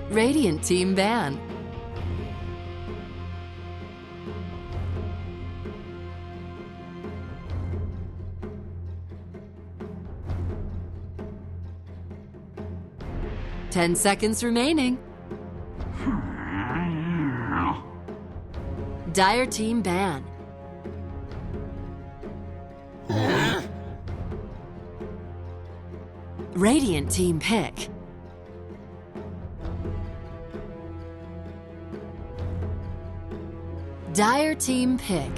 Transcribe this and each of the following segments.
Radiant team ban. Ten seconds remaining. Dire team ban. Radiant team pick. Dire team pick.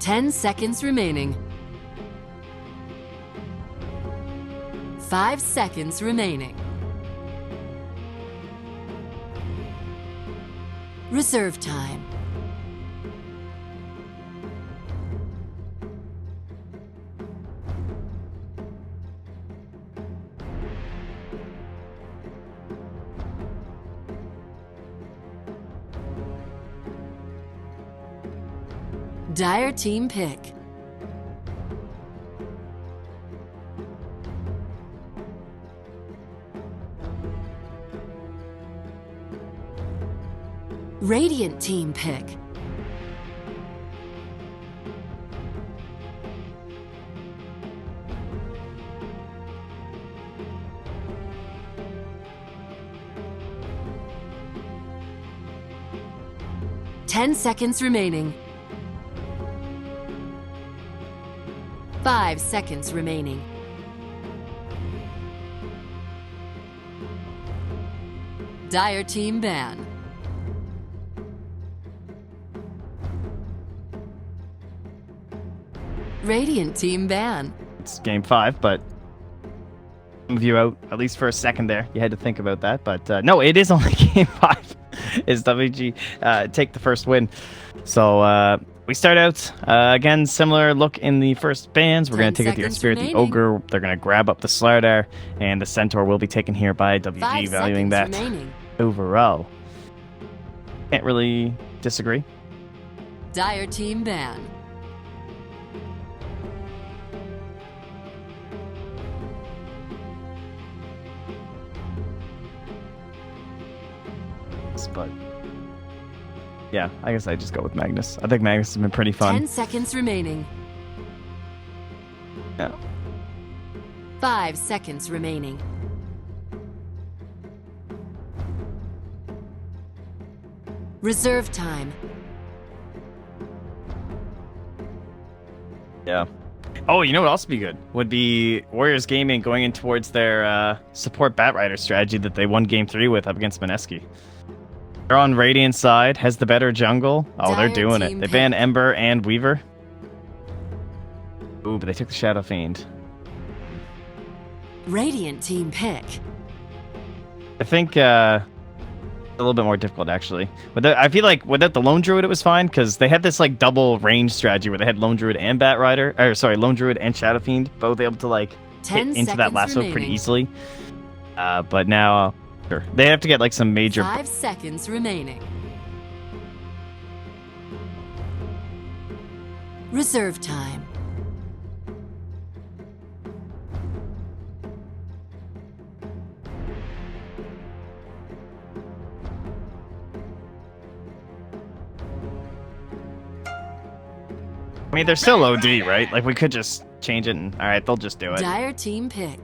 Ten seconds remaining. 5 seconds remaining. Reserve time. Dire team pick. Radiant team pick. Ten seconds remaining. 5 seconds remaining. Dire team ban. Radiant team ban. It's game 5, but move you out at least for a second there. You had to think about that, but no, it is only game 5. Is WG take the first win? So we start out again, similar look in the first bans. We're going to take out the Earth Spirit, the Ogre. They're going to grab up the Slardar, and the Centaur will be taken here by WG, valuing that overall. Can't really disagree. Dire team ban. But yeah, I guess I just go with Magnus. I think Magnus has been pretty fun. 10 seconds remaining. Yeah. 5 seconds remaining. Reserve time. Yeah. Oh, you know what else would be good? Would be Warriors Gaming going in towards their support Batrider strategy that they won game 3 with up against Mineski. They're on Radiant side, has the better jungle. Oh, they're doing it. They banned Ember and Weaver. Ooh, but they took the Shadow Fiend. Radiant team pick. I think a little bit more difficult, actually. But I feel like without the Lone Druid, it was fine, because they had this like double range strategy where they had Lone Druid and Batrider, or sorry, Lone Druid and Shadow Fiend, both able to like hit into that lasso pretty easily. But now... Sure. They have to get like some major... 5 seconds remaining. Reserve time. I mean, they're still OD, right? Like, we could just change it and... Alright, they'll just do it. Dire team pick.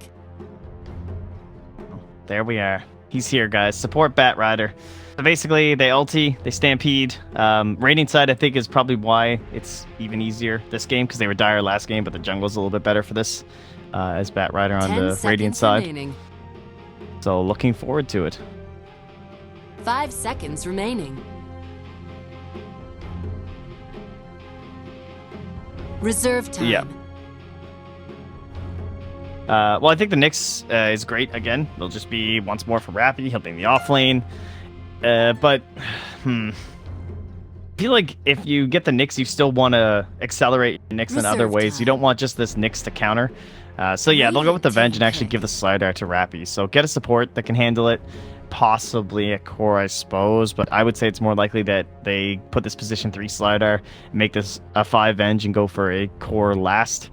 There we are. He's here, guys. Support Batrider. So basically, they ulti, they stampede. Radiant side, I think, is probably why it's even easier this game, because they were dire last game, but the jungle's a little bit better for this as Batrider on the Radiant side. Remaining. So looking forward to it. 5 seconds remaining. Reserve time. Yeah. Well, I think the Nyx is great again. They'll just be once more for Rappy. He'll be in the off lane. But, I feel like if you get the Nyx, you still want to accelerate your Nyx in other ways. You don't want just this Nyx to counter. So yeah, they'll go with the Venge and actually give the Slardar to Rappy. So get a support that can handle it. possibly a core, I suppose, but I would say it's more likely that they put this position 3 slider, make this a 5 Venge, and go for a core last.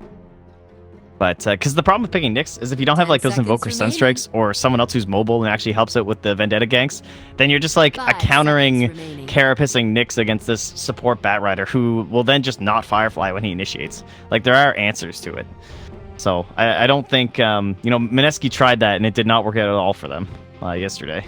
But because the problem with picking Nyx is if you don't have like those Invoker Sunstrikes or someone else who's mobile and actually helps it with the Vendetta ganks, then you're just like a countering carapissing Nyx against this support Batrider who will then just not Firefly when he initiates. Like there are answers to it. So I don't think, you know, Mineski tried that and it did not work out at all for them yesterday.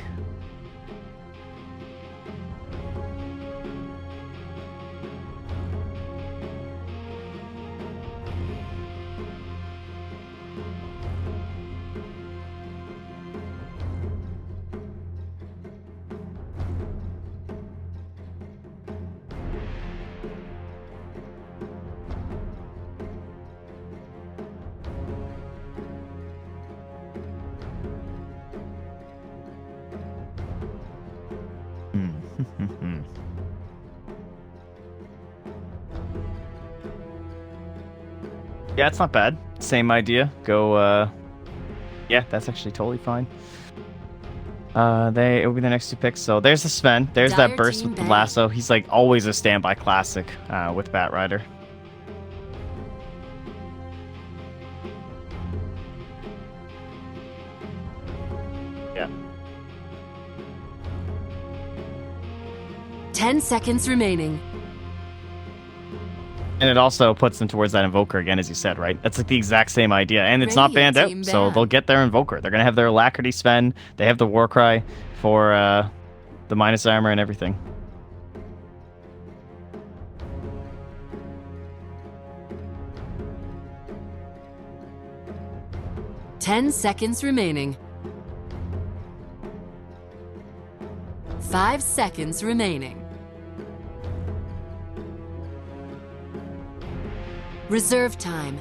Yeah, it's not bad. Same idea. Go, yeah, that's actually totally fine. It will be the next 2 picks. So there's the Sven. There's that burst with the lasso. He's like always a standby classic with Batrider. Yeah. 10 seconds remaining. And it also puts them towards that Invoker again, as you said, right? That's like the exact same idea. And it's not banned out, so they'll get their Invoker. They're going to have their Alacrity Sven. They have the Warcry for the minus armor and everything. Ten seconds remaining. 5 seconds remaining. Reserve time.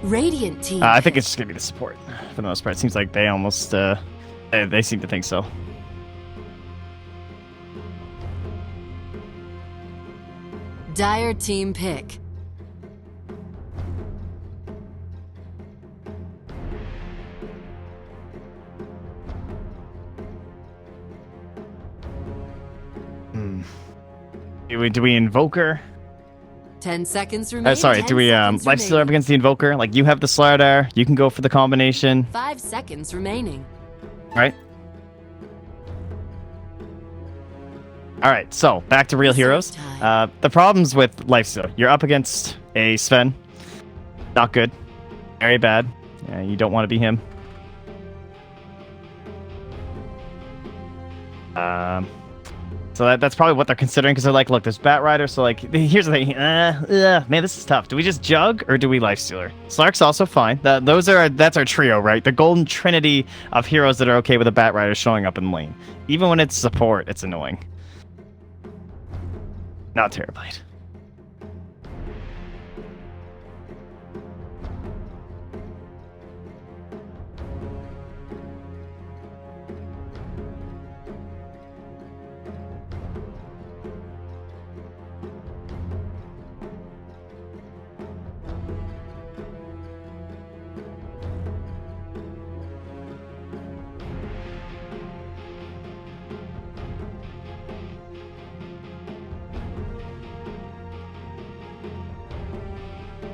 Radiant team. I think it's just gonna be the support for the most part. It seems like they almost they seem to think so. Dire team pick. Do we Invoker? 10 seconds remaining. Sorry, do we Lifestealer up against the Invoker? Like you have the Slardar, you can go for the combination. 5 seconds remaining. Right. Alright, so back to real heroes. The problems with Lifestealer. You're up against a Sven. Not good. Very bad. Yeah, you don't want to be him. So that's probably what they're considering, because they're like, look, there's Batrider, so like, here's the thing, man, this is tough. Do we just Jug, or do we Lifestealer? Slark's also fine. That's our trio, right? The golden trinity of heroes that are okay with a Batrider showing up in lane. Even when it's support, it's annoying. Not Terrorblade.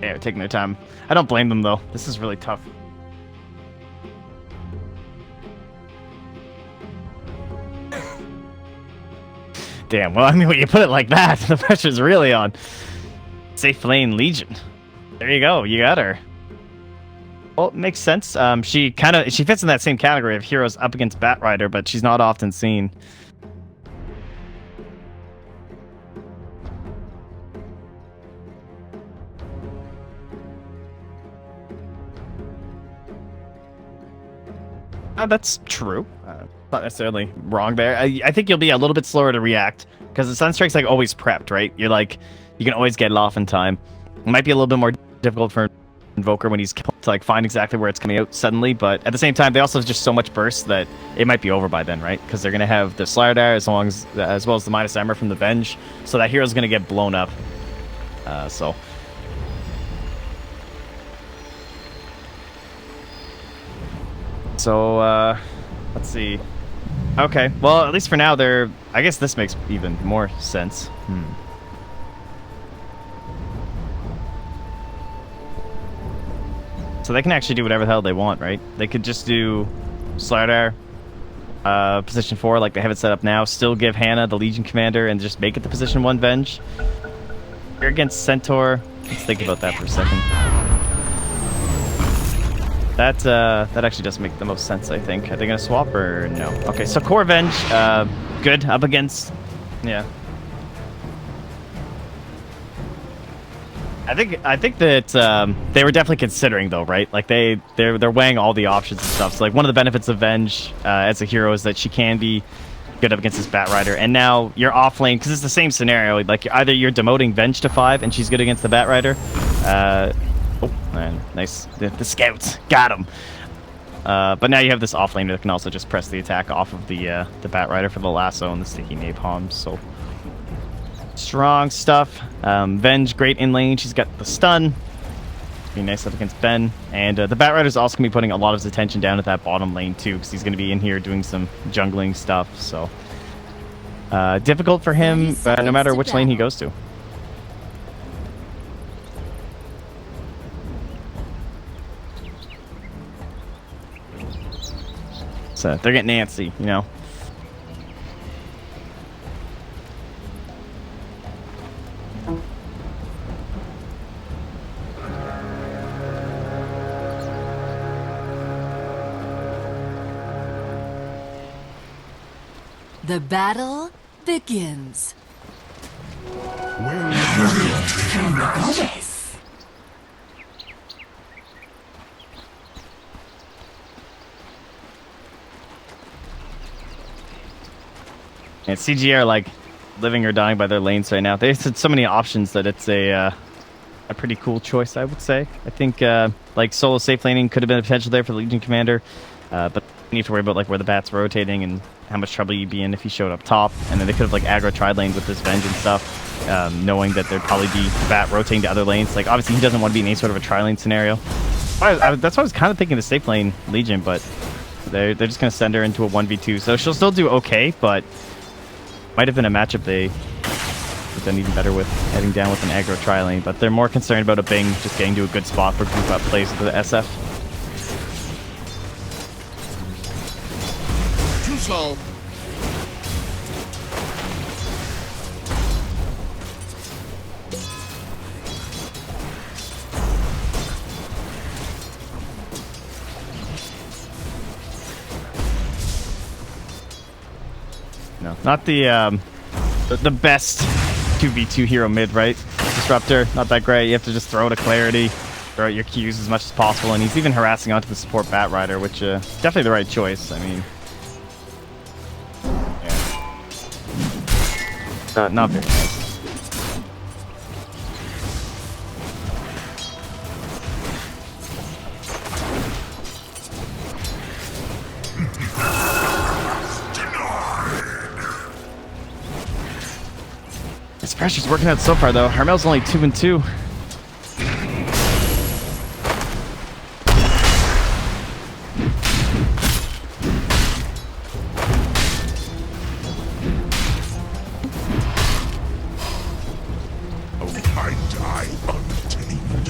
Yeah, they're taking their time. I don't blame them, though. This is really tough. Damn, well, I mean, when you put it like that, the pressure's really on. Safe Lane Legion. There you go, you got her. Well, it makes sense. She fits in that same category of heroes up against Batrider, but she's not often seen. That's true. Not necessarily wrong there. I think you'll be a little bit slower to react because the Sunstrike's like always prepped, right? You're like, you can always get it off in time. It might be a little bit more difficult for Invoker when he's to like find exactly where it's coming out suddenly, but at the same time they also have just so much burst that it might be over by then, right? Because they're gonna have the Slardar as well as the minus armor from the Venge, so that hero's gonna get blown up. So let's see. Okay, well at least for now they're. I guess this makes even more sense. So they can actually do whatever the hell they want, right? They could just do Slardar, position 4, like they have it set up now. Still give Hannah the Legion Commander and just make it the position 1 Venge. You're against Centaur. Let's think about that for a second. That actually does make the most sense, I think. Are they gonna swap or no? Okay, so core Venge, good up against, yeah. I think that they were definitely considering though, right? Like they're weighing all the options and stuff. So like one of the benefits of Venge as a hero is that she can be good up against this Bat Rider. And now you're off lane because it's the same scenario. Like either you're demoting Venge to 5 and she's good against the Bat Rider. Oh man, nice. The scouts got him. But now you have this off laner that can also just press the attack off of the Bat Rider for the lasso and the sticky napalm. So. Strong stuff. Venge, great in lane. She's got the stun. Be nice up against Ben. And the Bat Rider's also going to be putting a lot of his attention down at that bottom lane too, because he's going to be in here doing some jungling stuff. So difficult for him no matter which lane he goes to. So they're getting antsy, you know. The battle begins. And CG are like living or dying by their lanes right now. There's so many options that it's a pretty cool choice, I would say. I think like solo safe laning could have been a potential there for the Legion Commander, but you need to worry about like where the bat's rotating and how much trouble you'd be in if he showed up top. And then they could have like aggro tri lanes with this Venge and stuff, knowing that there'd probably be bat rotating to other lanes. Like obviously he doesn't want to be in any sort of a tri lane scenario. That's why I was kind of thinking the safe lane Legion, but they're just gonna send her into a 1v2, so she'll still do okay, but might have been a matchup they would have done even better with heading down with an aggro tri lane, but they're more concerned about a Bing just getting to a good spot for group up plays with the SF. Too slow. No, not the best 2v2 hero mid, right? Disruptor, not that great. You have to just throw to Clarity, throw out your Qs as much as possible, and he's even harassing onto the support Bat Rider, which definitely the right choice. I mean, yeah, not very nice. This pressure's working out so far, though. Harmel's only 2-2. I die untamed.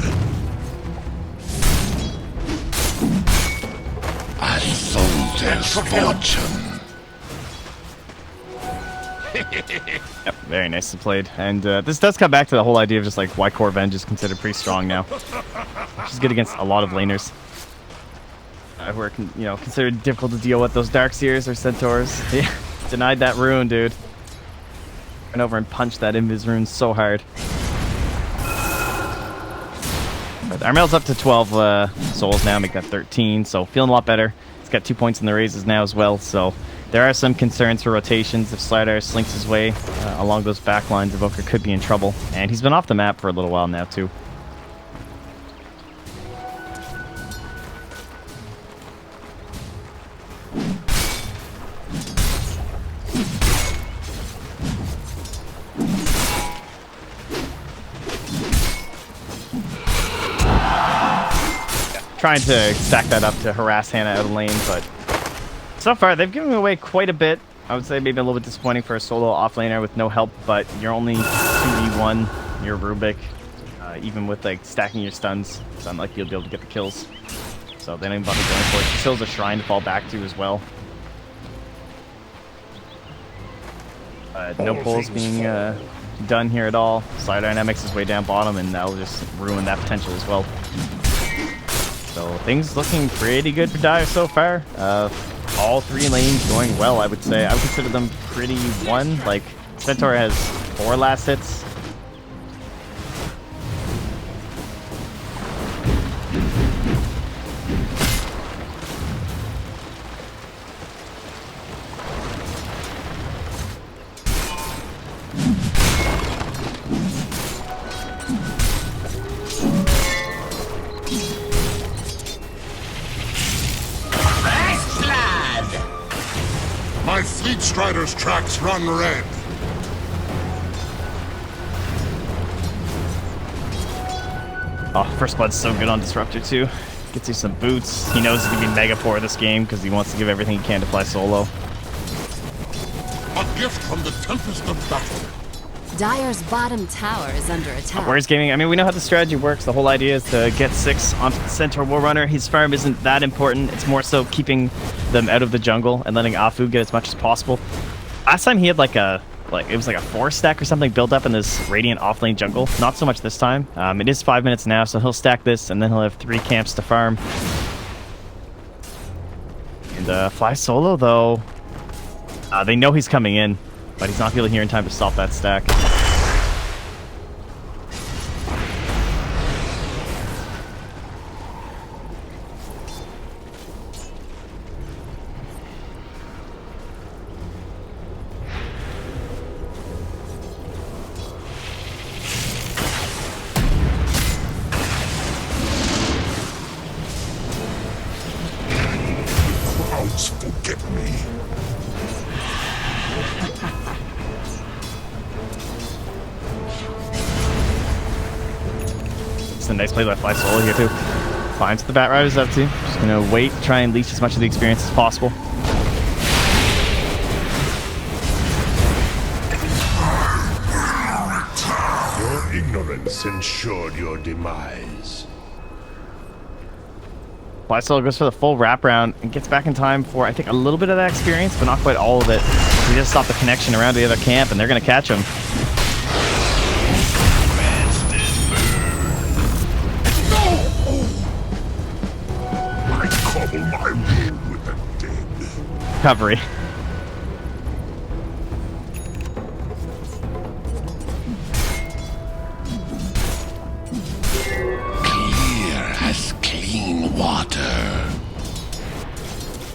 A soldier's fortune. Yep, very nicely played. And this does come back to the whole idea of just like why core Venge is considered pretty strong now. She's good against a lot of laners who are considered difficult to deal with. Those Darkseers or Centaurs. Yeah, denied that rune, dude. Went over and punched that Invis rune so hard. But Armel's up to 12 souls now, make that 13, so feeling a lot better. He's got 2 points in the raises now as well, so there are some concerns for rotations. If Slardar slinks his way along those back lines, Evoker could be in trouble. And he's been off the map for a little while now, too. trying to stack that up to harass Hannah out of lane, but so far they've given away quite a bit. I would say maybe a little bit disappointing for a solo offlaner with no help, but you're only 2v1, you're Rubik. Even with like stacking your stuns, it's unlikely you'll be able to get the kills. So they don't even bother going for it. She still has a shrine to fall back to as well. No pulls being done here at all. Side Dynamics is way down bottom, and that'll just ruin that potential as well. So things looking pretty good for Dire so far. All 3 lanes going well, I would say. I would consider them pretty won. Like, Centaur has 4 last hits. My Fleet Strider's tracks run red. Oh, First Blood's so good on Disruptor too. Gets you some boots. He knows he's going to be mega poor this game because he wants to give everything he can to fly solo. A gift from the Tempest of Battle. Dire's bottom tower is under attack. Where's gaming? I mean, we know how the strategy works. The whole idea is to get 6 onto the Centaur Warrunner. His farm isn't that important. It's more so keeping them out of the jungle and letting Afu get as much as possible. Last time he had it was like a 4 stack or something built up in this Radiant offlane jungle. Not so much this time. It is 5 minutes now, so he'll stack this and then he'll have 3 camps to farm. And fly solo though. They know he's coming in, but he's not going to be here in time to stop that stack. Clouds forget me. It's a nice play by Fly Solo here too. Finds the Bat Riders up to. Just gonna wait, try and leash as much of the experience as possible. Your ignorance ensured your demise. Fly Solo goes for the full wraparound and gets back in time for, I think, a little bit of that experience, but not quite all of it. He just stopped the connection around to the other camp, and they're gonna catch him. I cobble my rule with the dead. Recovery. Clear as clean water.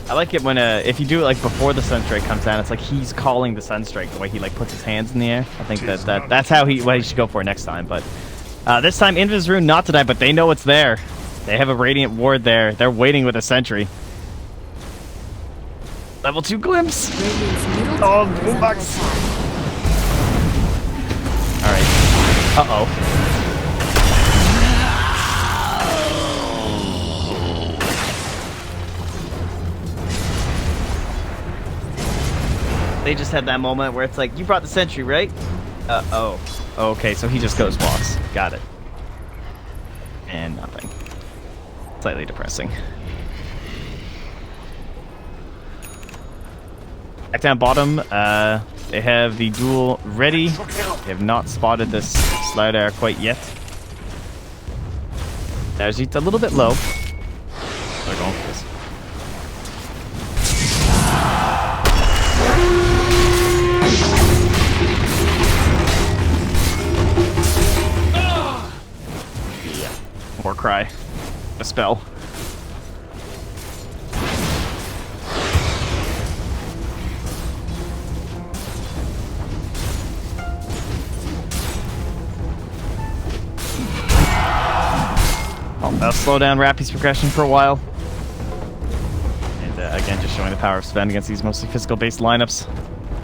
I like it when if you do it like before the Sunstrike comes down, it's like he's calling the Sunstrike the way he like puts his hands in the air. I think that's how what he should go for next time. But this time Invis Rune not to die, but they know it's there. They have a Radiant Ward there. They're waiting with a sentry. Level 2 glimpse. Oh, boombox. All right. Uh-oh. They just had that moment where it's like, you brought the sentry, right? Oh. Okay, so he just goes walks. Got it. And nothing. Slightly depressing. Back down bottom, they have the duel ready. They have not spotted this slider quite yet. There's a little bit low. They're going for this. War cry. A spell. That'll slow down Rappy's progression for a while. And again, just showing the power of spend against these mostly physical-based lineups.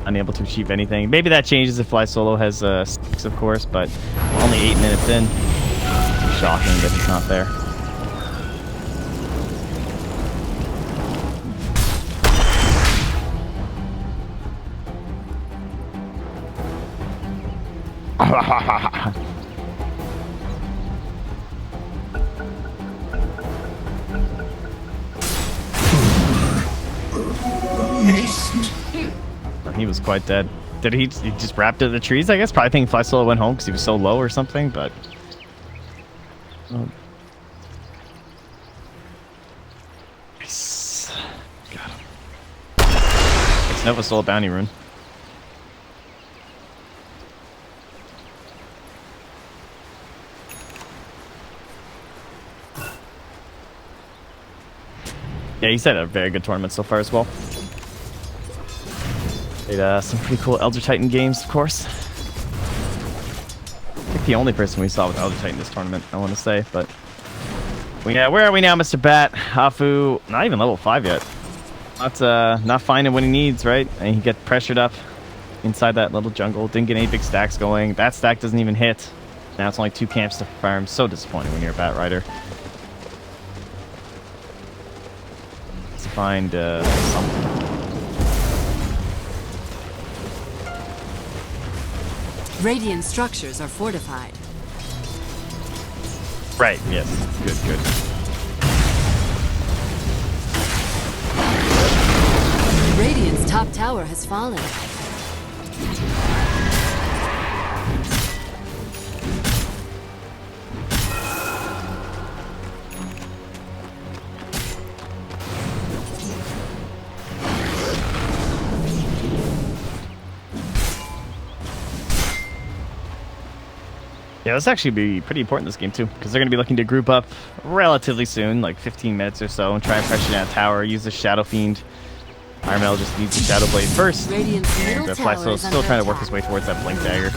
Unable to achieve anything. Maybe that changes if Fly Solo has 6, of course, but we're only 8 minutes in. Shocking that he's not there. He was quite dead. Did he just wrapped into the trees, I guess? Probably thinking Fly Solo went home because he was so low or something, but... Nice. Got him. It's Nova stole a bounty rune. Yeah, he's had a very good tournament so far as well. Played some pretty cool Elder Titan games, of course. I think the only person we saw with Elder Titan this tournament, I want to say, but... Yeah, where are we now, Mr. Bat? Hafu, not even level 5 yet. Not finding what he needs, right? And he get pressured up inside that little jungle. Didn't get any big stacks going. That stack doesn't even hit. Now it's only 2 camps to farm. So disappointing when you're a Bat Rider. Let's find something. Radiant structures are fortified. Right, yes. Good, good. Radiant's top tower has fallen. Yeah, this actually be pretty important this game too, because they're going to be looking to group up relatively soon, like 15 minutes or so, and try and pressure down tower, use the Shadow Fiend. Armel just needs the Shadow Blade first, and Fly Solo's still trying to work his way towards that Blink Dagger.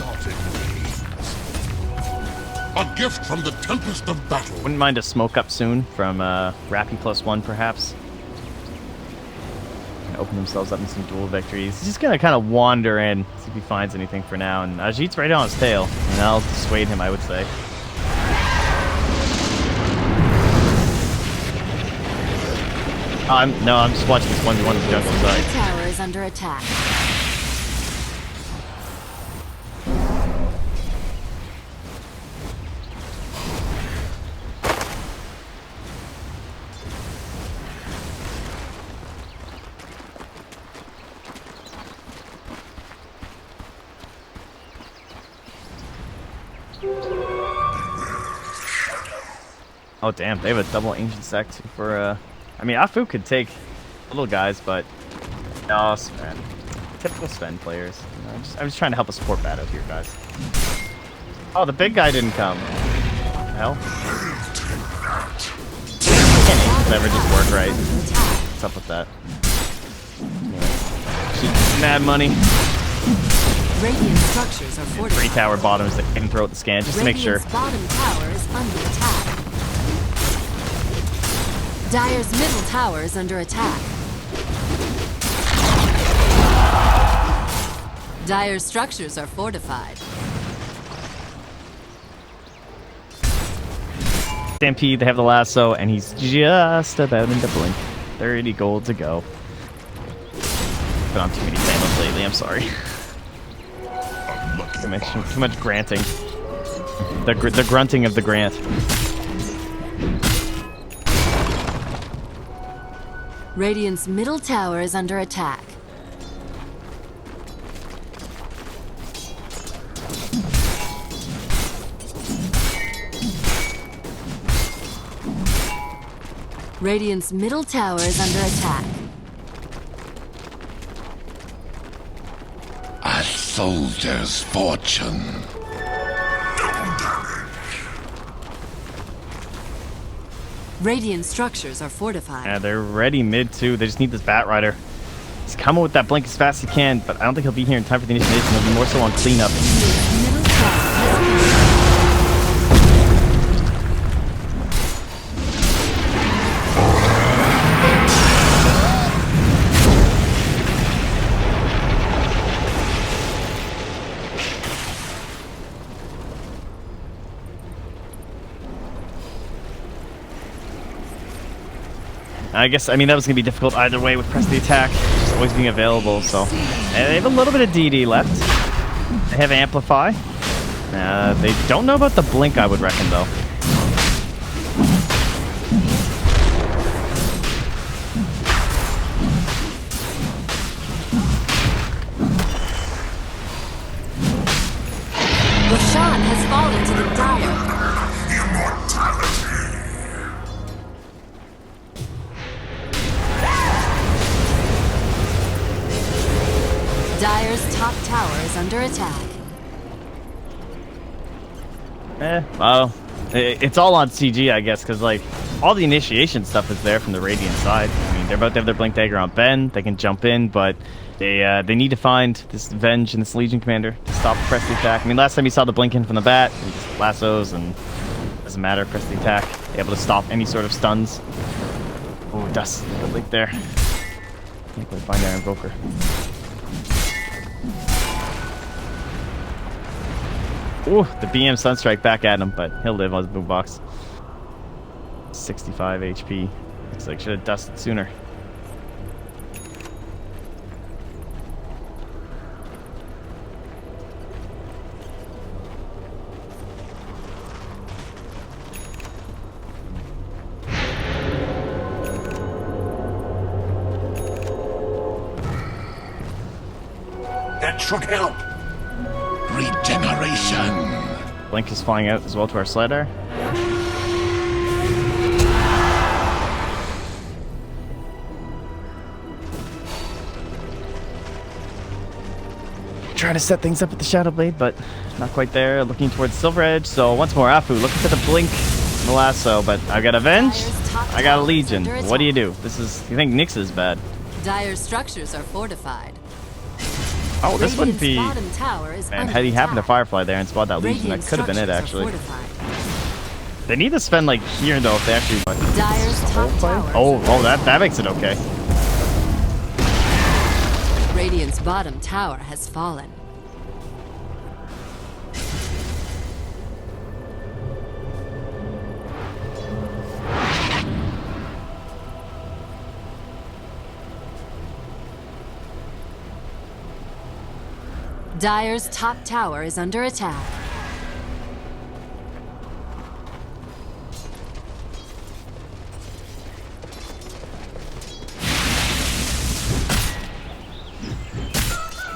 A gift from the Tempest of Battle. Wouldn't mind a smoke up soon from Rappy +1 perhaps. Open themselves up in some dual victories. He's just gonna kind of wander in, see if he finds anything for now. And Ajit's right on his tail, and that'll dissuade him, I would say. I'm just watching this 1v1 in the jungle. Sorry. The tower is under attack. Oh damn, they have a double ancient sec too for I mean Afu could take little guys, but no, Sven. Typical Sven players. You know, I'm just trying to help a support bat out here, guys. Oh, the big guy didn't come. What the hell? Can't ancients ever just work right? What's up with that? She's mad money. Radiant structures are fortified. 3 tower bottoms that can throw out the scan just to make sure. Radiant's bottom tower is under attack. Dire's middle tower is under attack. Dire's structures are fortified. Stampede, they have the lasso, and he's just about into blink. 30 gold to go. Been on too many Thanos lately, I'm sorry. Too much granting. The grunting of the grant. Radiant's middle tower is under attack. Radiant's middle tower is under attack. A soldier's fortune. Radiant structures are fortified. Yeah, they're ready mid too. They just need this Bat Rider. He's coming with that blink as fast as he can, but I don't think he'll be here in time for the initiation. He'll be more so on cleanup. Middle tower has I guess, I mean, that was going to be difficult either way with press the attack. Just always being available, so. And they have a little bit of DD left. They have Amplify. They don't know about the blink, I would reckon, though. Roshan has fallen to the Dire. Dire's top tower is under attack. Well, it's all on CG, I guess, because, like, all the initiation stuff is there from the Radiant side. I mean, they're about to have their Blink Dagger on Ben. They can jump in, but they need to find this Venge and this Legion Commander to stop the press the attack. I mean, last time you saw the Blink in from the bat, he just lassos, and it doesn't matter, press the attack. Able to stop any sort of stuns. Oh, Dust, the Blink there. Can't quite find our Invoker. Ooh, the BM Sunstrike back at him, but he'll live on his boombox. 65 HP. Looks like should have dusted sooner. That should help. Regeneration. Blink is flying out as well to our slider. Trying to set things up with the Shadow Blade, but not quite there. Looking towards Silver Edge. So once more, Afu looking for the Blink and the lasso, but I got Avenge. I got a Legion. What do you do? This is. You think Nyx is bad? Dire's structures are fortified. Oh, this wouldn't be. Bottom tower is Man, had he happened to Firefly there and spot that Legion, that could have been it, actually. They need to spend, like, here, though, if they actually... Dire's top tower. Oh, that makes it okay. Radiant's bottom tower has fallen. Dire's top tower is under attack.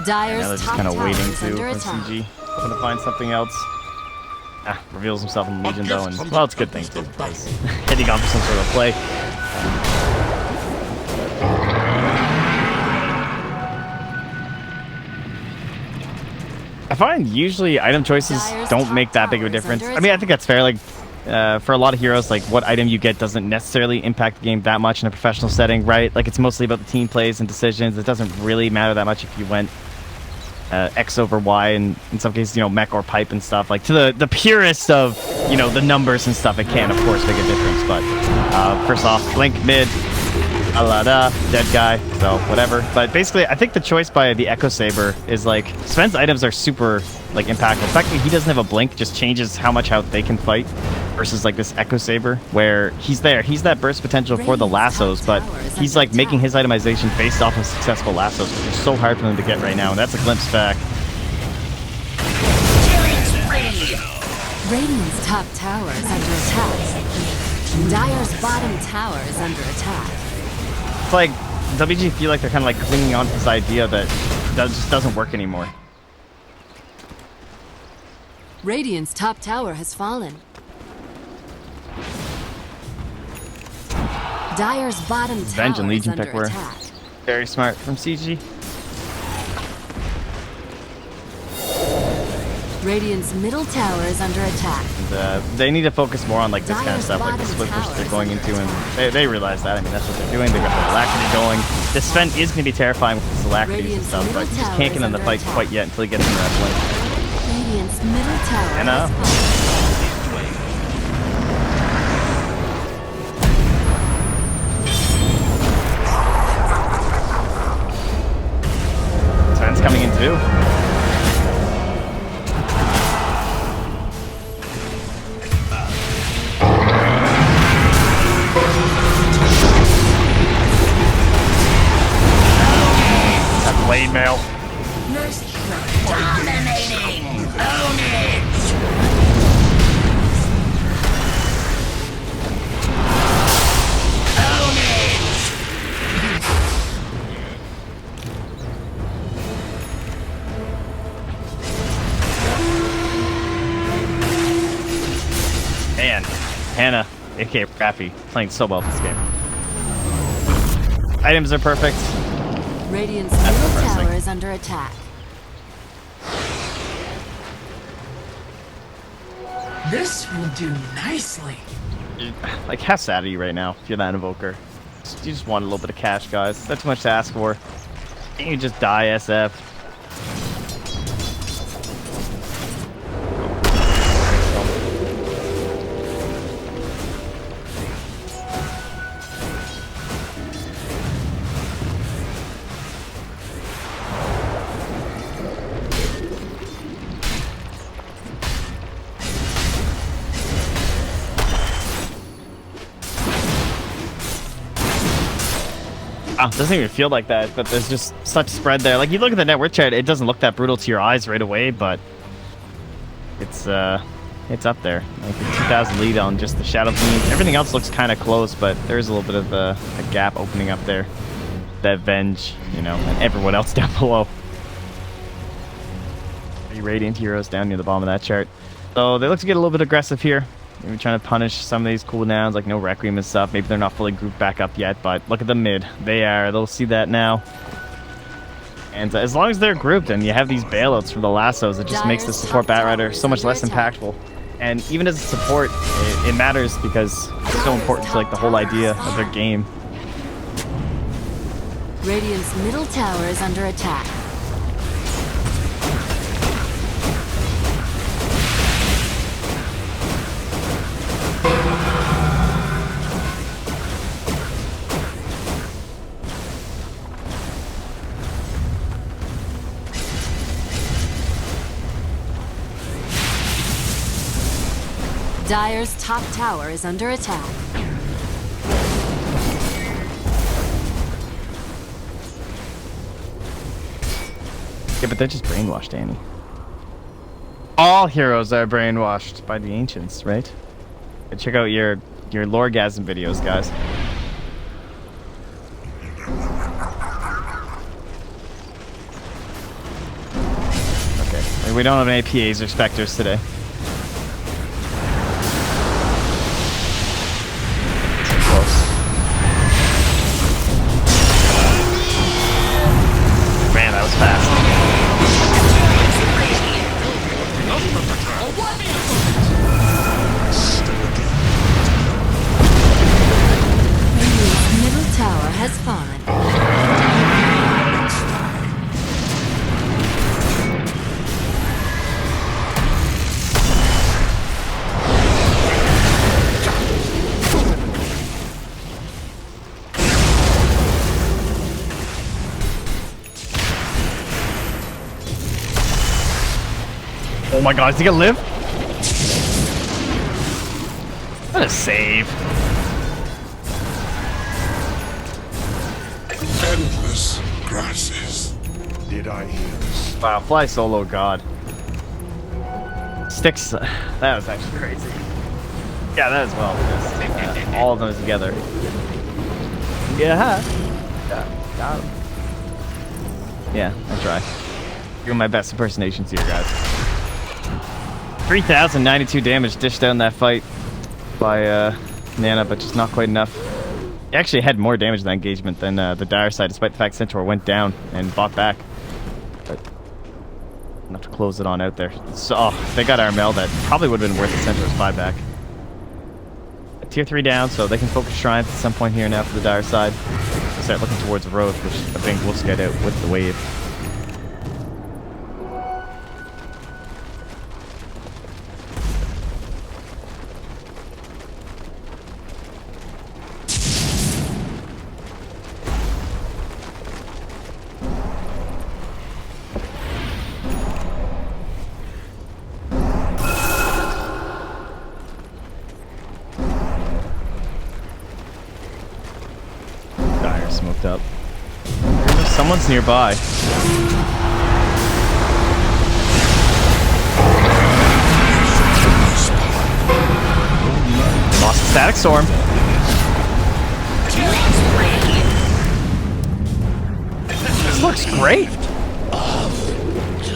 Dire's Now they're just top kind of tower waiting is under to attack. CG. Hoping to find something else. Reveals himself in Legion, though, and, well, it's a good thing, too. Heading on for some sort of play. I find usually item choices don't make that big of a difference. I mean, I think that's fair. Like, for a lot of heroes, like, what item you get doesn't necessarily impact the game that much in a professional setting, right? Like, it's mostly about the team plays and decisions. It doesn't really matter that much if you went X over Y, and in some cases, you know, mech or pipe and stuff. Like, to the purest of, you know, the numbers and stuff, it can, of course, make a difference. But first off, Blink mid, Alada, dead guy, so whatever. But basically, I think the choice by the Echo Saber is, like, Sven's items are super, like, impactful. The fact that he doesn't have a blink just changes how much out they can fight versus, like, this Echo Saber, where he's there. He's that burst potential for the lassos, but he's, like, making his itemization based off of successful lassos, which is so hard for them to get right now, and that's a glimpse back. Radiant's top tower is under attack. Dire's bottom tower is under attack. It's like WG feel like they're kind of like clinging on to this idea that just doesn't work anymore. Radiant's top tower has fallen. Dire's bottom Venge and tower is Legion under pick were attack. very smart from CG. Radiant's middle tower is under attack. And, they need to focus more on, like, this kind of stuff, like the split push they're going into, and they realize that. I mean, that's what they're doing. They got the alacrity going. This Sven is going to be terrifying with his alacrities and stuff, but you just can't get in the fight quite yet until he gets into that blink. Radiant's middle tower. You know? Sven's coming in too. Blade mail. Dominating! Own it! Man, Hannah, aka Rappy, playing so well this game. Items are perfect. Radiant's That's middle depressing. tower is under attack. This will do nicely. Like, how sad are you right now if you're that invoker? You just want a little bit of cash, guys. That's too much to ask for. You just die, SF. Oh, doesn't even feel like that, but there's just such spread there. Like, you look at the net worth chart, it doesn't look that brutal to your eyes right away, but it's up there. Like the 2,000 lead on just the shadow team. Everything else looks kind of close, but there's a little bit of a gap opening up there. That Venge, you know, and everyone else down below. 3 Radiant heroes down near the bottom of that chart. So they look to get a little bit aggressive here. Maybe trying to punish some of these cooldowns, like no Requiem and stuff. Maybe they're not fully grouped back up yet, but look at the mid. They are. They'll see that now. And as long as they're grouped and you have these bailouts from the lassos, it just makes the support Batrider so much less impactful. And even as a support, it matters because it's so important to like the whole idea of their game. Radiant's middle tower is under attack. Dire's top tower is under attack. Yeah, but they're just brainwashed, Danny. All heroes are brainwashed by the ancients, right? Check out your loregasm videos, guys. Okay, we don't have any PAs or specters today. Man, that was fast. Radiant's middle tower has fallen. Oh my god, is he gonna live? What a save. Endless grasses. Did I hear this? Wow, fly solo, god. Sticks, that was actually crazy. Yeah, that as well. Just, all of them together. Yeah. Got him. Yeah, I try. Doing my best impersonations here, guys. 3,092 damage dished out in that fight by Nana, but just not quite enough. He actually had more damage in that engagement than the Dire side, despite the fact Centaur went down and bought back. But enough to close it on out there. So, oh, they got Armel that probably would have been worth the Centaur's buyback. Tier 3 down, so they can focus Shrines at some point here now for the Dire side. They'll start looking towards Road, which I think will get out with the wave. Smoked up. Someone's nearby. Static Storm. This looks great.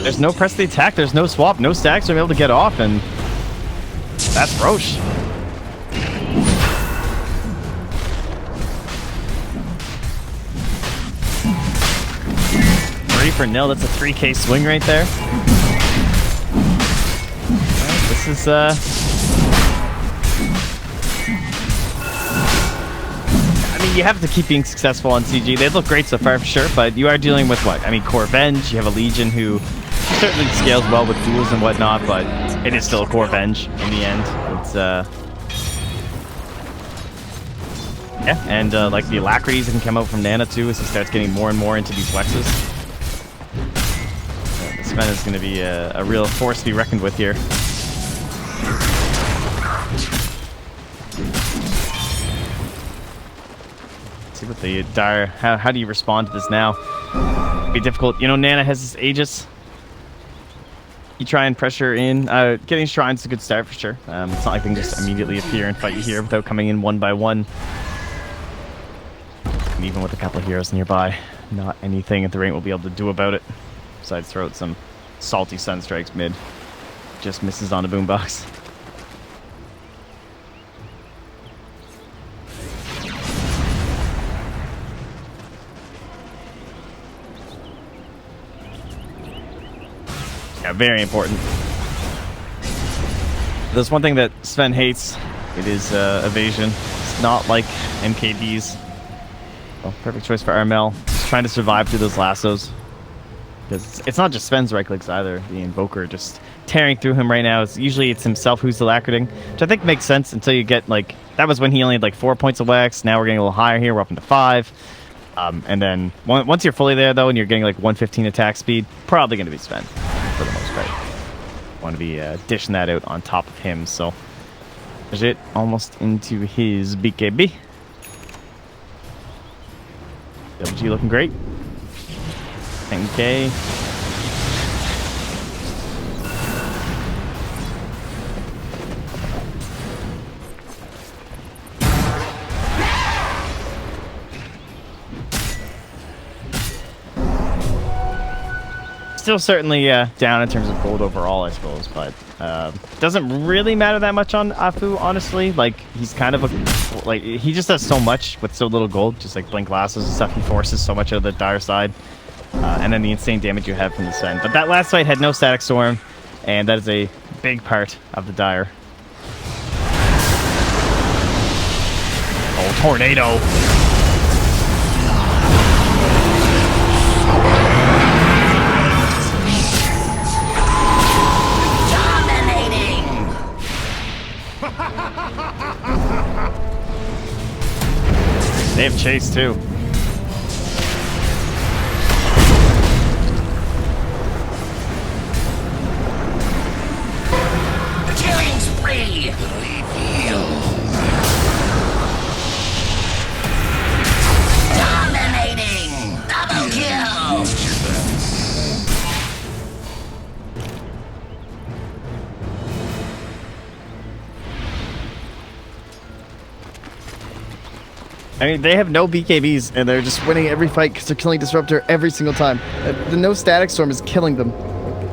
There's no press the attack, there's no swap, no stacks are able to get off, and that's Roche. 3-0, that's a 3K swing right there. Right, this is I mean, you have to keep being successful on CG. They look great so far for sure, but you are dealing with what? I mean, Core Venge, you have a Legion who certainly scales well with duels and whatnot, but it is still a Core Venge in the end. It's yeah, and like the alacrities that can come out from Nana too as he starts getting more and more into these Wexes. This man is going to be a real force to be reckoned with here. See what the Dire, how do you respond to this now? It'd be difficult. You know, Nana has this Aegis. You try and pressure in. Getting Shrines is a good start for sure. It's not like they can just immediately appear and fight you here without coming in one by one. And even with a couple of heroes nearby, not anything at the rate will be able to do about it. Besides throw out some salty Sun Strikes mid. Just misses on a boombox. Yeah, very important. There's one thing that Sven hates. It is evasion. It's not like MKB's. Well, perfect choice for Armel. Just trying to survive through those lassos. Because it's not just Sven's right clicks either. The Invoker just tearing through him right now. Usually it's himself who's alacriting, which I think makes sense until you get like... That was when he only had like 4 points of Wex. Now we're getting a little higher here. We're up into 5. And then once you're fully there though and you're getting like 115 attack speed, probably going to be Sven for the most part. Want to be dishing that out on top of him. So there's it. Almost into his BKB. WG looking great. 10K. Still certainly down in terms of gold overall, I suppose, but doesn't really matter that much on Afu, honestly. Like, he's kind of a... Like, he just does so much with so little gold, just like Blink Lassos and stuff. He forces so much out of the Dire side. And then the insane damage you have from the Sven. But that last fight had no Static Storm, and that is a big part of the Dire. Oh, Tornado! They have chase too. Killing spree! Dominating! Double kill! I mean, they have no BKBs, and they're just winning every fight because they're killing Disruptor every single time. The no Static Storm is killing them.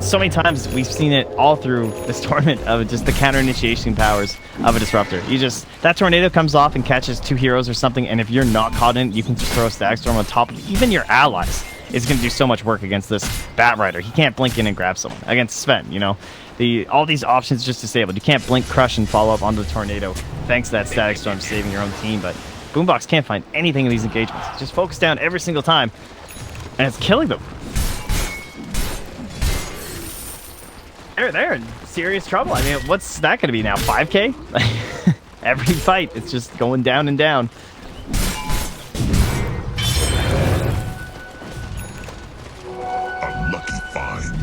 So many times we've seen it all through this tournament of just the counter initiation powers of a Disruptor. You just, that Tornado comes off and catches 2 heroes or something, and if you're not caught in it, you can just throw a Static Storm on top of even your allies. It's going to do so much work against this Bat Rider. He can't blink in and grab someone. Against Sven, you know, all these options just disabled. You can't blink, crush, and follow up onto the Tornado thanks to that Static Storm saving your own team, but Boombox can't find anything in these engagements. Just focus down every single time, and it's killing them. They're in serious trouble. I mean, what's that going to be now? 5K? Every fight, it's just going down and down. A lucky find.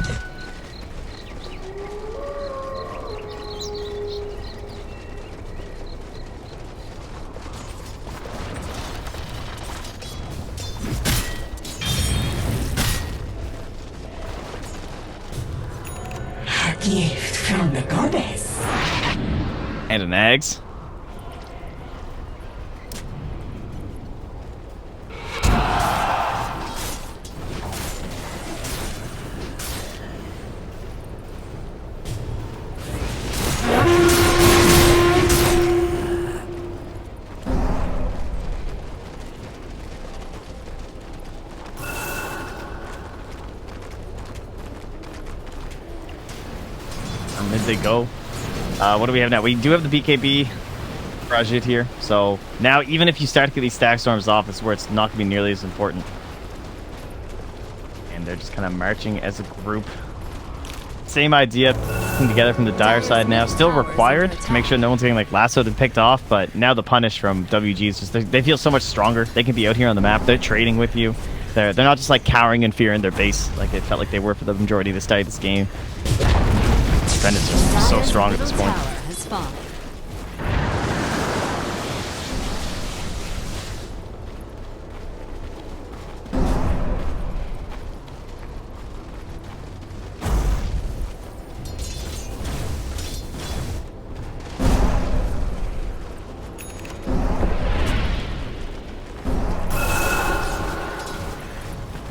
A gift from the goddess. And an Ags. Or mid they go. What do we have now? We do have the BKB project here. So now, even if you start to get these stack storms off, it's where it's not going to be nearly as important. And they're just kind of marching as a group. Same idea putting together from the Dire side now. Still required to make sure no one's getting like lassoed and picked off, but now the punish from WG is just they feel so much stronger. They can be out here on the map. They're trading with you. They're not just like cowering in fear in their base like it felt like they were for the majority of the start of this game. Trend is just so strong at this point.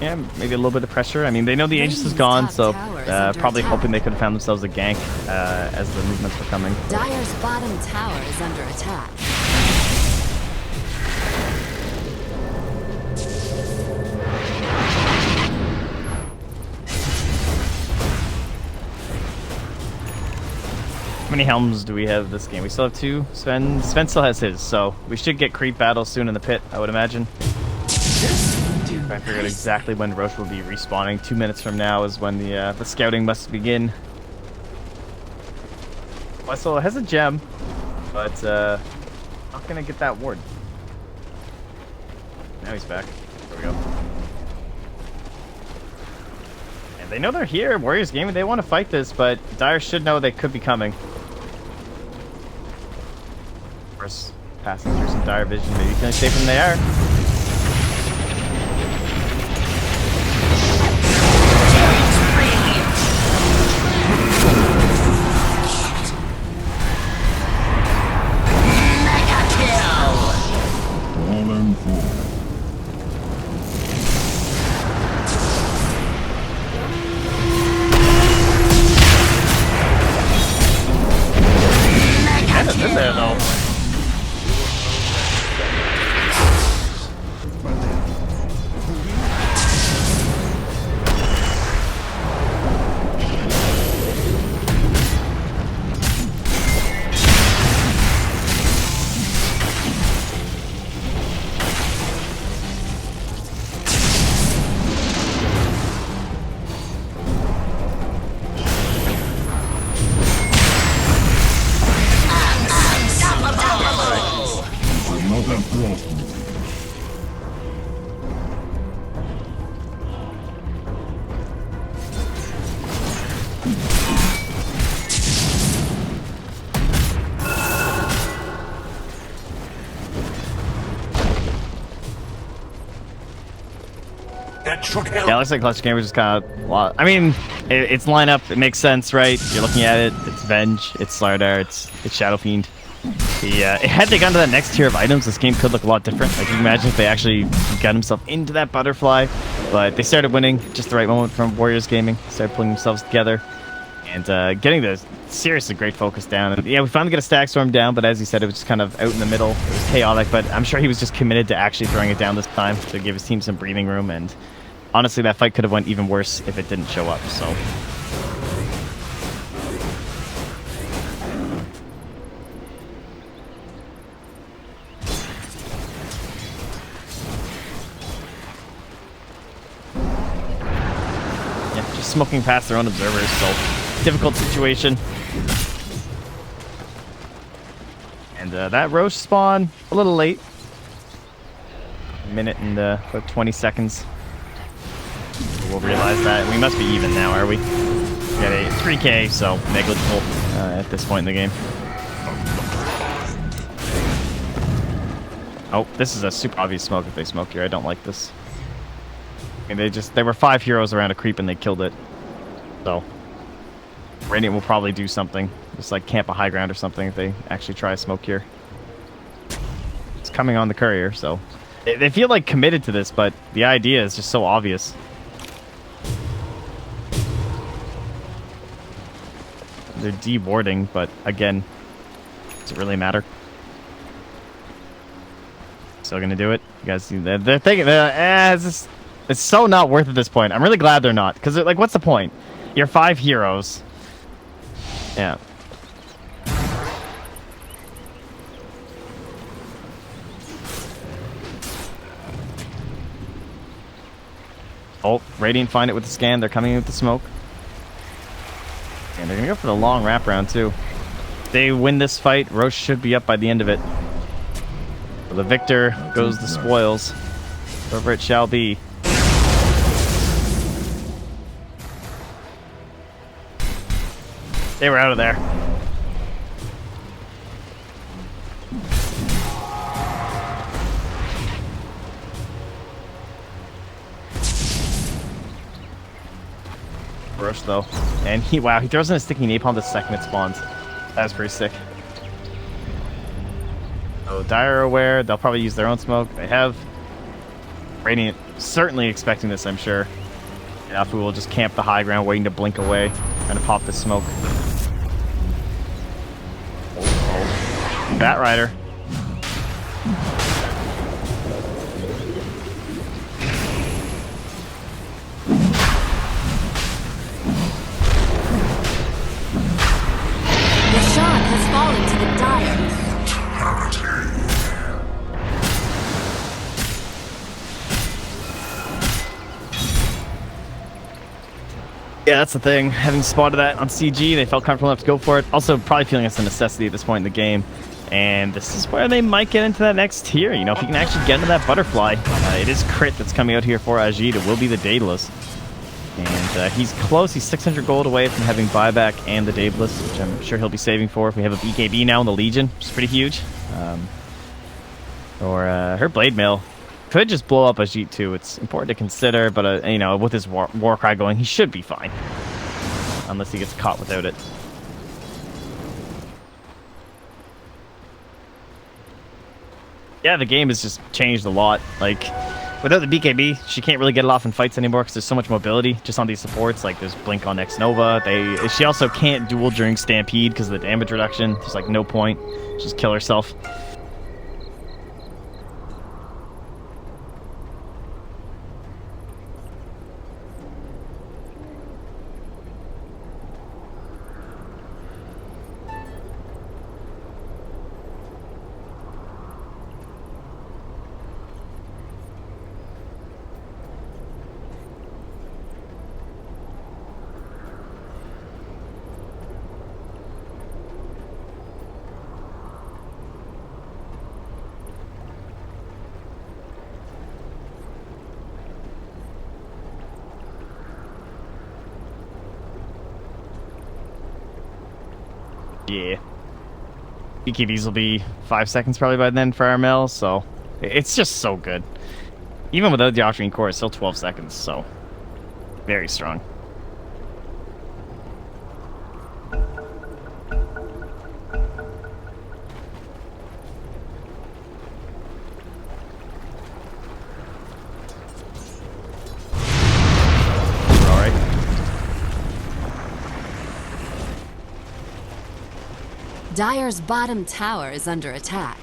Yeah, maybe a little bit of pressure. I mean, they know the Aegis is gone, so probably hoping they could have found themselves a gank as the movements were coming. Dire's bottom tower is under attack. How many helms do we have this game? We still have 2. Sven still has his, so we should get creep battles soon in the pit, I would imagine. I figured out exactly when Roche will be respawning. 2 minutes from now is when the scouting must begin. Wessel has a gem, but not gonna get that ward. Now he's back. There we go. And they know they're here. Warriors Gaming, they want to fight this, but Dire should know they could be coming. Of course, passing through some Dire vision, maybe finish safe from there. Yeah, it looks like Clutch Gamers just kind of... I mean, it's lineup. It makes sense, right? You're looking at it. It's Venge. It's Slardar. It's Shadow Fiend. Had they gotten to that next tier of items, this game could look a lot different. Like, you can imagine if they actually got themselves into that butterfly. But they started winning just the right moment from Warriors Gaming. Started pulling themselves together. And getting the seriously great focus down. And yeah, we finally get a stack storm down, but as you said, it was just kind of out in the middle. It was chaotic, but I'm sure he was just committed to actually throwing it down this time to give his team some breathing room. And honestly, that fight could have went even worse if it didn't show up, so... yeah, just smoking past their own observers, so... difficult situation. And that Roche spawn, a little late. A minute and about 20 seconds. We'll realize that. We must be even now, are we? We got a 3K, so negligible at this point in the game. Oh, this is a super obvious smoke if they smoke here. I don't like this. I mean, there were 5 heroes around a creep and they killed it. So, Radiant will probably do something. Just like camp a high ground or something if they actually try a smoke here. It's coming on the courier, so... They feel like committed to this, but the idea is just so obvious. They're de-warding, but again, does it really matter? Still gonna do it? You guys see that? They're thinking, it's so not worth it at this point. I'm really glad they're not, because like, what's the point? You're 5 heroes. Yeah. Oh, Radiant find it with the scan. They're coming in with the smoke. And they're going to go for the long wraparound, too. If they win this fight, Roche should be up by the end of it. For the victor goes the spoils. Whoever it shall be. They were out of there. Roche though, and he throws in a sticky napalm the second it spawns. That was pretty sick. So Dire are aware, they'll probably use their own smoke. They have. Radiant certainly expecting this, I'm sure. And Alpha will just camp the high ground, waiting to blink away, trying to pop the smoke. Oh. Bat Rider. Fallen to the Dire. Yeah, that's the thing. Having spotted that on CG, they felt comfortable enough to go for it. Also, probably feeling it's a necessity at this point in the game. And this is where they might get into that next tier. You know, if you can actually get into that butterfly, it is crit that's coming out here for Ajit. It will be the Daedalus. And he's close. He's 600 gold away from having buyback and the Daedalus, which I'm sure he'll be saving for if we have a BKB now in the Legion, which is pretty huge. Or her Blade Mail could just blow up Ajit too. It's important to consider, but you know, with his war cry going, he should be fine. Unless he gets caught without it. Yeah, the game has just changed a lot. Like, without the BKB, she can't really get it off in fights anymore because there's so much mobility just on these supports. Like, there's Blink on X Nova. She also can't duel during Stampede because of the damage reduction. There's, like, no point. Just kill herself. Yeah. BKBs will be 5 seconds probably by then for Armel, so it's just so good. Even without the Octarine Core, it's still 12 seconds, so very strong. Dire's bottom tower is under attack.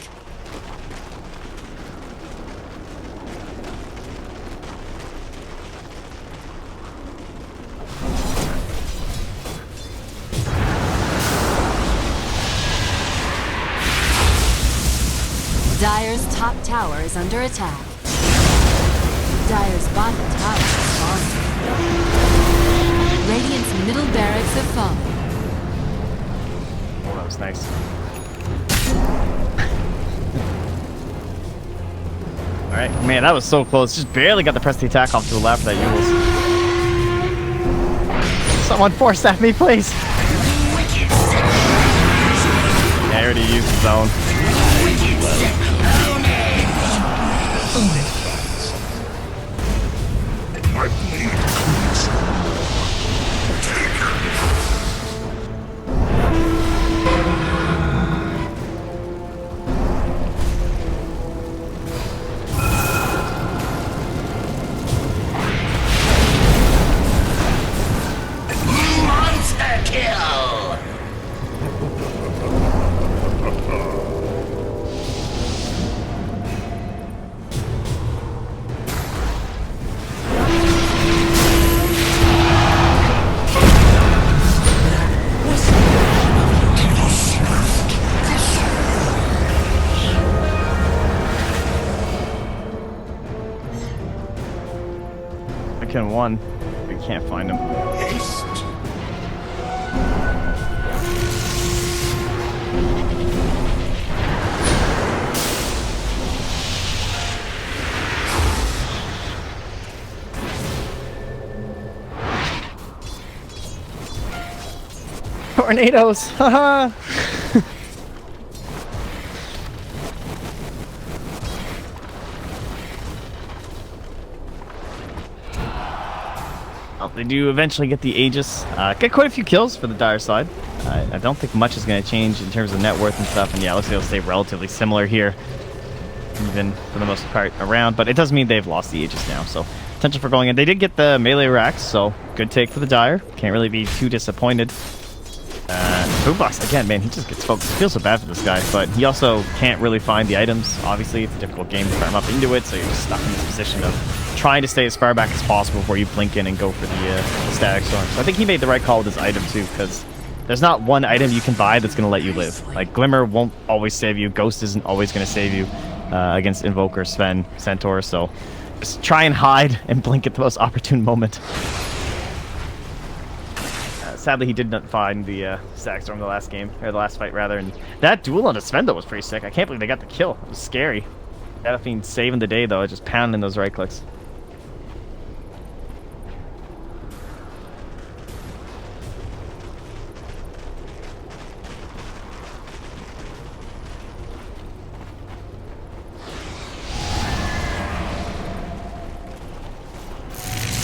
Dire's top tower is under attack. Dire's bottom tower is falling. Radiant's middle barracks have fallen. Oh, that was nice. Alright, man, that was so close. Just barely got the press the attack off to the left of that Yules. Someone force at me, please. Yeah, I already used his own. I bleed. 1v1. We can't find him. Haste. Tornadoes! Haha! Well, they do eventually get the Aegis. Get quite a few kills for the Dire side. I don't think much is going to change in terms of net worth and stuff. And yeah, it looks like it'll stay relatively similar here, even for the most part around. But it does mean they've lost the Aegis now, so potential for going in. They did get the melee racks, so good take for the Dire. Can't really be too disappointed. Boombox, again, man, he just gets focused. I feel so bad for this guy, but he also can't really find the items. Obviously, it's a difficult game to farm up into it, so you're just stuck in this position of trying to stay as far back as possible before you blink in and go for the static storm. So I think he made the right call with his item, too, because there's not one item you can buy that's going to let you live. Like, Glimmer won't always save you. Ghost isn't always going to save you against Invoker, Sven, Centaur, so just try and hide and blink at the most opportune moment. Sadly, he did not find the static storm the last game, or the last fight rather, and that duel on Svendo was pretty sick. I can't believe they got the kill. It was scary. Delphine saving the day though, just pounding those right clicks.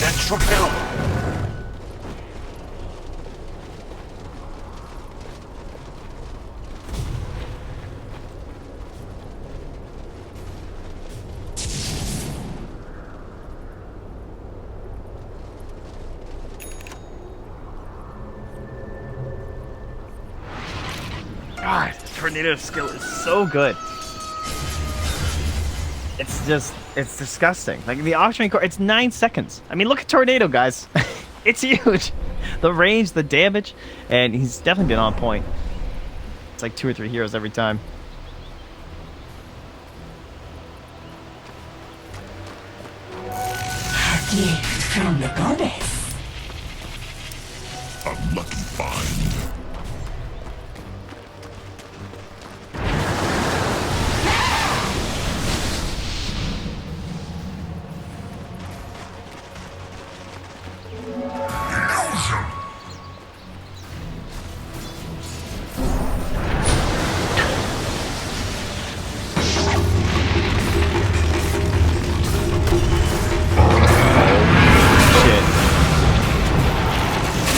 That's repel. God, tornado skill is so good. It's just, it's disgusting. Like the auctioning core, it's 9 seconds. I mean, look at tornado, guys. It's huge. The range, the damage, and he's definitely been on point. It's like 2 or 3 heroes every time. A gift from the goddess. A lucky find.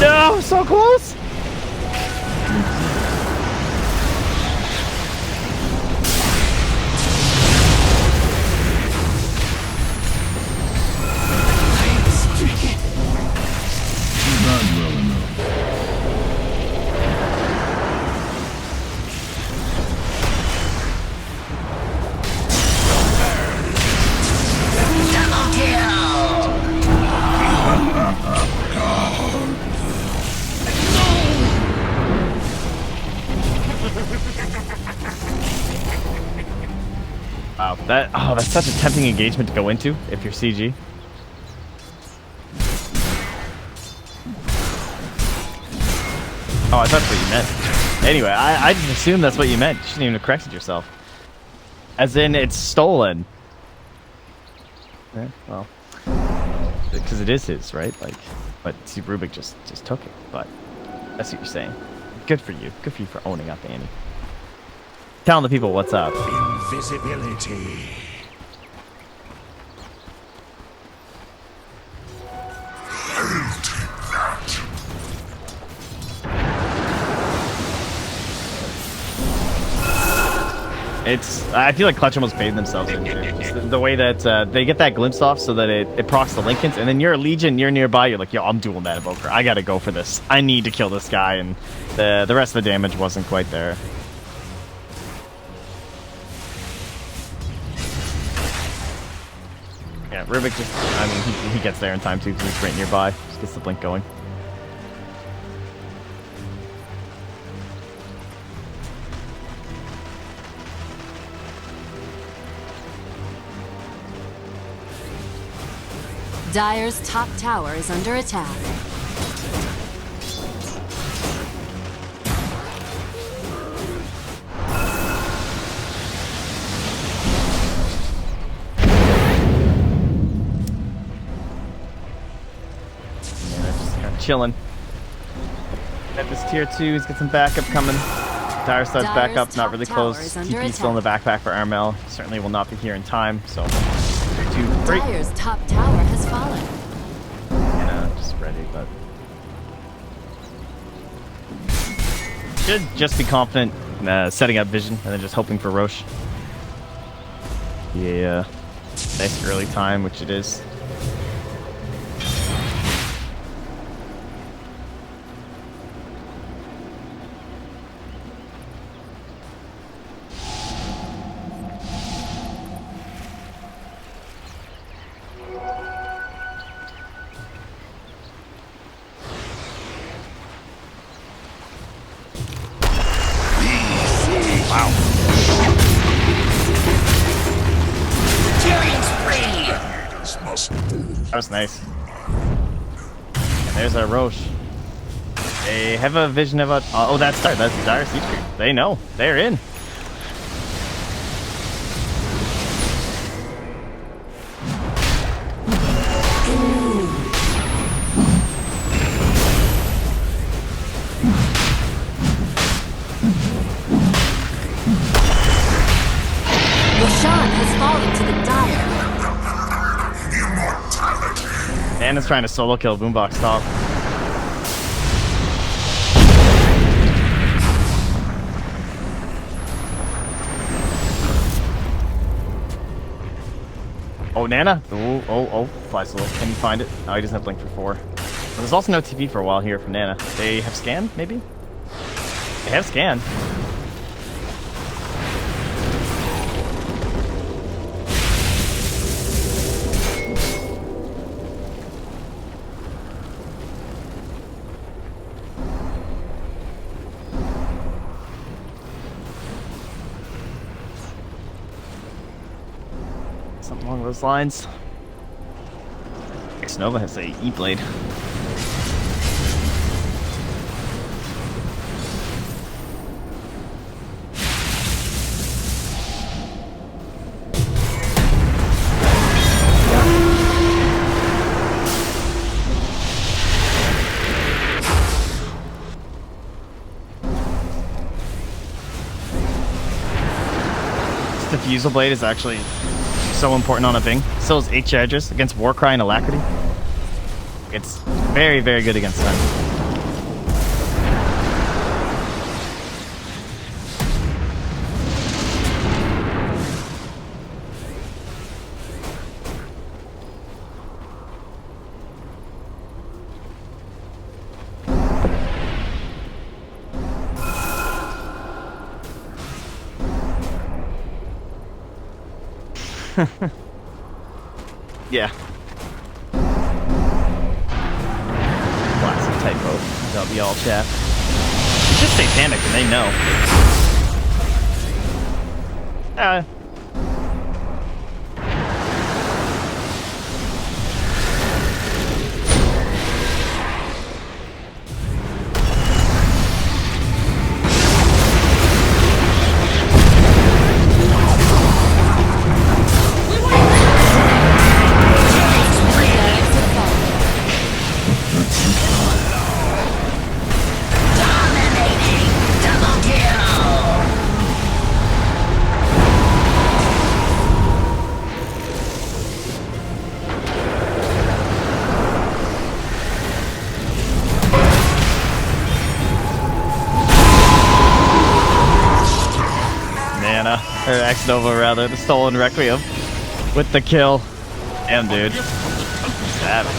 No, so close! Wow, that's such a tempting engagement to go into if you're CG. Oh, I thought that's what you meant. Anyway, I just assumed that's what you meant. You shouldn't even have corrected yourself. As in, it's stolen. Yeah, well, because it is his, right? Like, but see, Rubik just took it. But that's what you're saying. Good for you. Good for you for owning up, Annie. Telling the people what's up. Invisibility. I feel like Clutch almost paid themselves in here. Just the way that they get that glimpse off so that it procs the Lincolns, and then you're a Legion, you're nearby, you're like, yo, I'm dual Meta Evoker. I gotta go for this. I need to kill this guy, and the rest of the damage wasn't quite there. Yeah, Rubik just, I mean, he gets there in time too, because he's right nearby. Just gets the blink going. Dire's top tower is under attack. Yeah, they're just kind of chilling. At this tier 2, he's got some backup coming. Dire studs back up, not really close. TP still in the backpack for Armel. Certainly will not be here in time, so... 2, 3. Dire's top tower has fallen. Just ready, but... Should just be confident in setting up vision, and then just hoping for Roche. Yeah, nice early time, which it is. That was nice. And there's our Roche. They have a vision of a... Oh, that's Dire. That's Dire Secret. They know. They're in. Roshan has fallen to the Dire. Nana's trying to solo kill Boombox top. Oh, Nana! Oh, fly solo. Can you find it? Oh, he doesn't have Blink for 4. Well, there's also no TP for a while here from Nana. They have Scan, maybe? They have Scan. Something along those lines. X-Nova has a E-Blade. This Diffusal Blade is actually so important on a Bing. So is H-Edgers against Warcry and Alacrity. It's very, very good against them. Yeah. Classic typo. That'll be all chat. Just satanic and they know. Or X-Nova rather, the stolen Requiem with the kill. Damn, dude. Savage.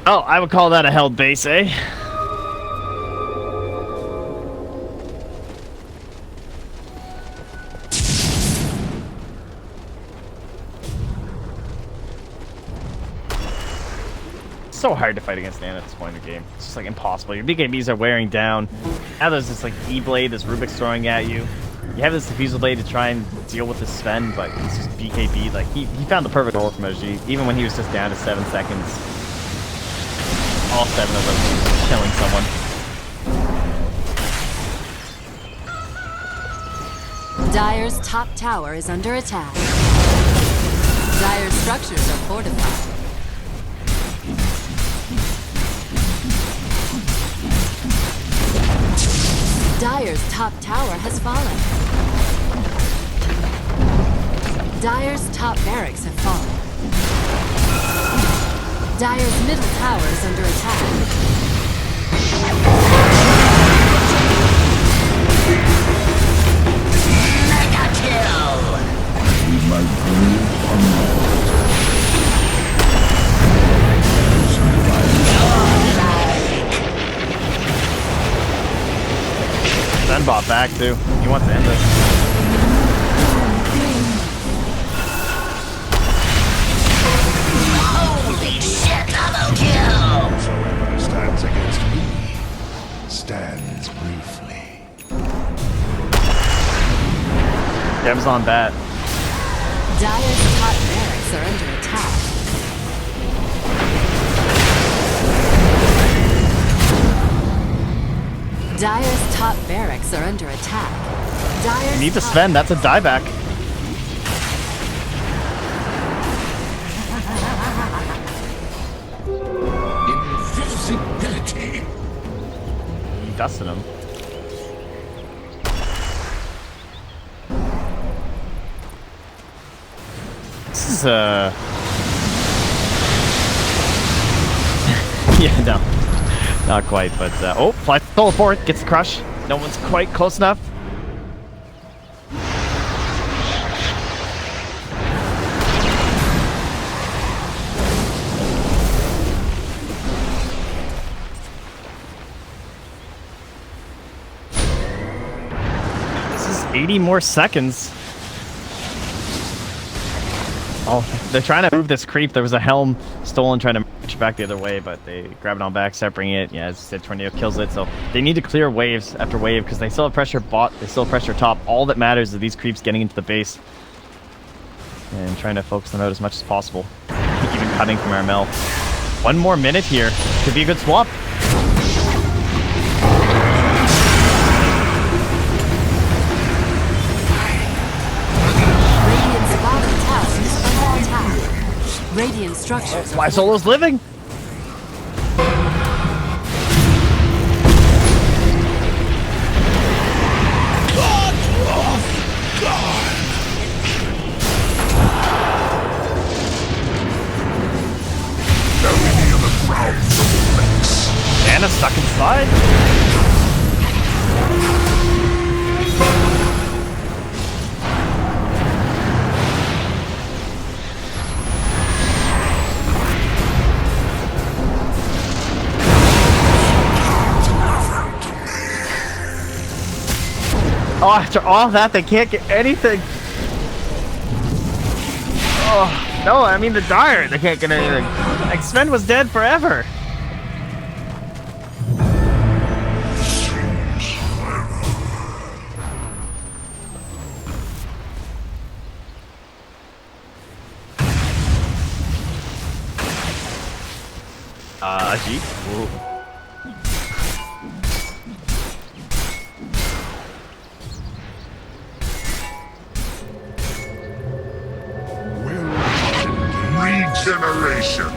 Oh, I would call that a held base, eh? So hard to fight against Nana at this point in the game. It's just like impossible. Your BKBs are wearing down. Now there's this like E-Blade, this Rubik's throwing at you. You you have this diffusal blade to try and deal with the Sven, but it's just BKB. Like, he found the perfect ult from OG, even when he was just down to 7 seconds. All 7 of them killing someone. Dire's top tower is under attack. Dire's structures are fortified. Dire's top tower has fallen. Dire's top barracks have fallen. Dire's middle tower is under attack. Mega kill! Sven bought back too. He wants to end this. Holy shit, double kill! Whosoever stands against me stands briefly. Gem's on bat. Dire's top barracks are under attack. Dire's top barracks are under attack. Dire's You need the top- Sven, that's a dieback. Invisibility. He dusted him. This is yeah, no. Not quite, but oh, fly teleport, gets the crush. No one's quite close enough. This is 80 more seconds. Oh, they're trying to move this creep. There was a helm stolen trying to march back the other way, but they grab it on back, start bringing it. Yeah, as I said, Tornado kills it. So they need to clear waves after wave because they still have pressure bot. They still have pressure top. All that matters is these creeps getting into the base and trying to focus them out as much as possible. Even cutting from Armel. 1 more minute here. Could be a good swap. Radiant's bottom tower is under attack. Radiant structures My are solo's living. Anna stuck inside. Oh, after all that, they can't get anything. Oh, no, I mean the Dire, they can't get anything. Like, Sven was dead forever. Geek? Ooh. Regeneration.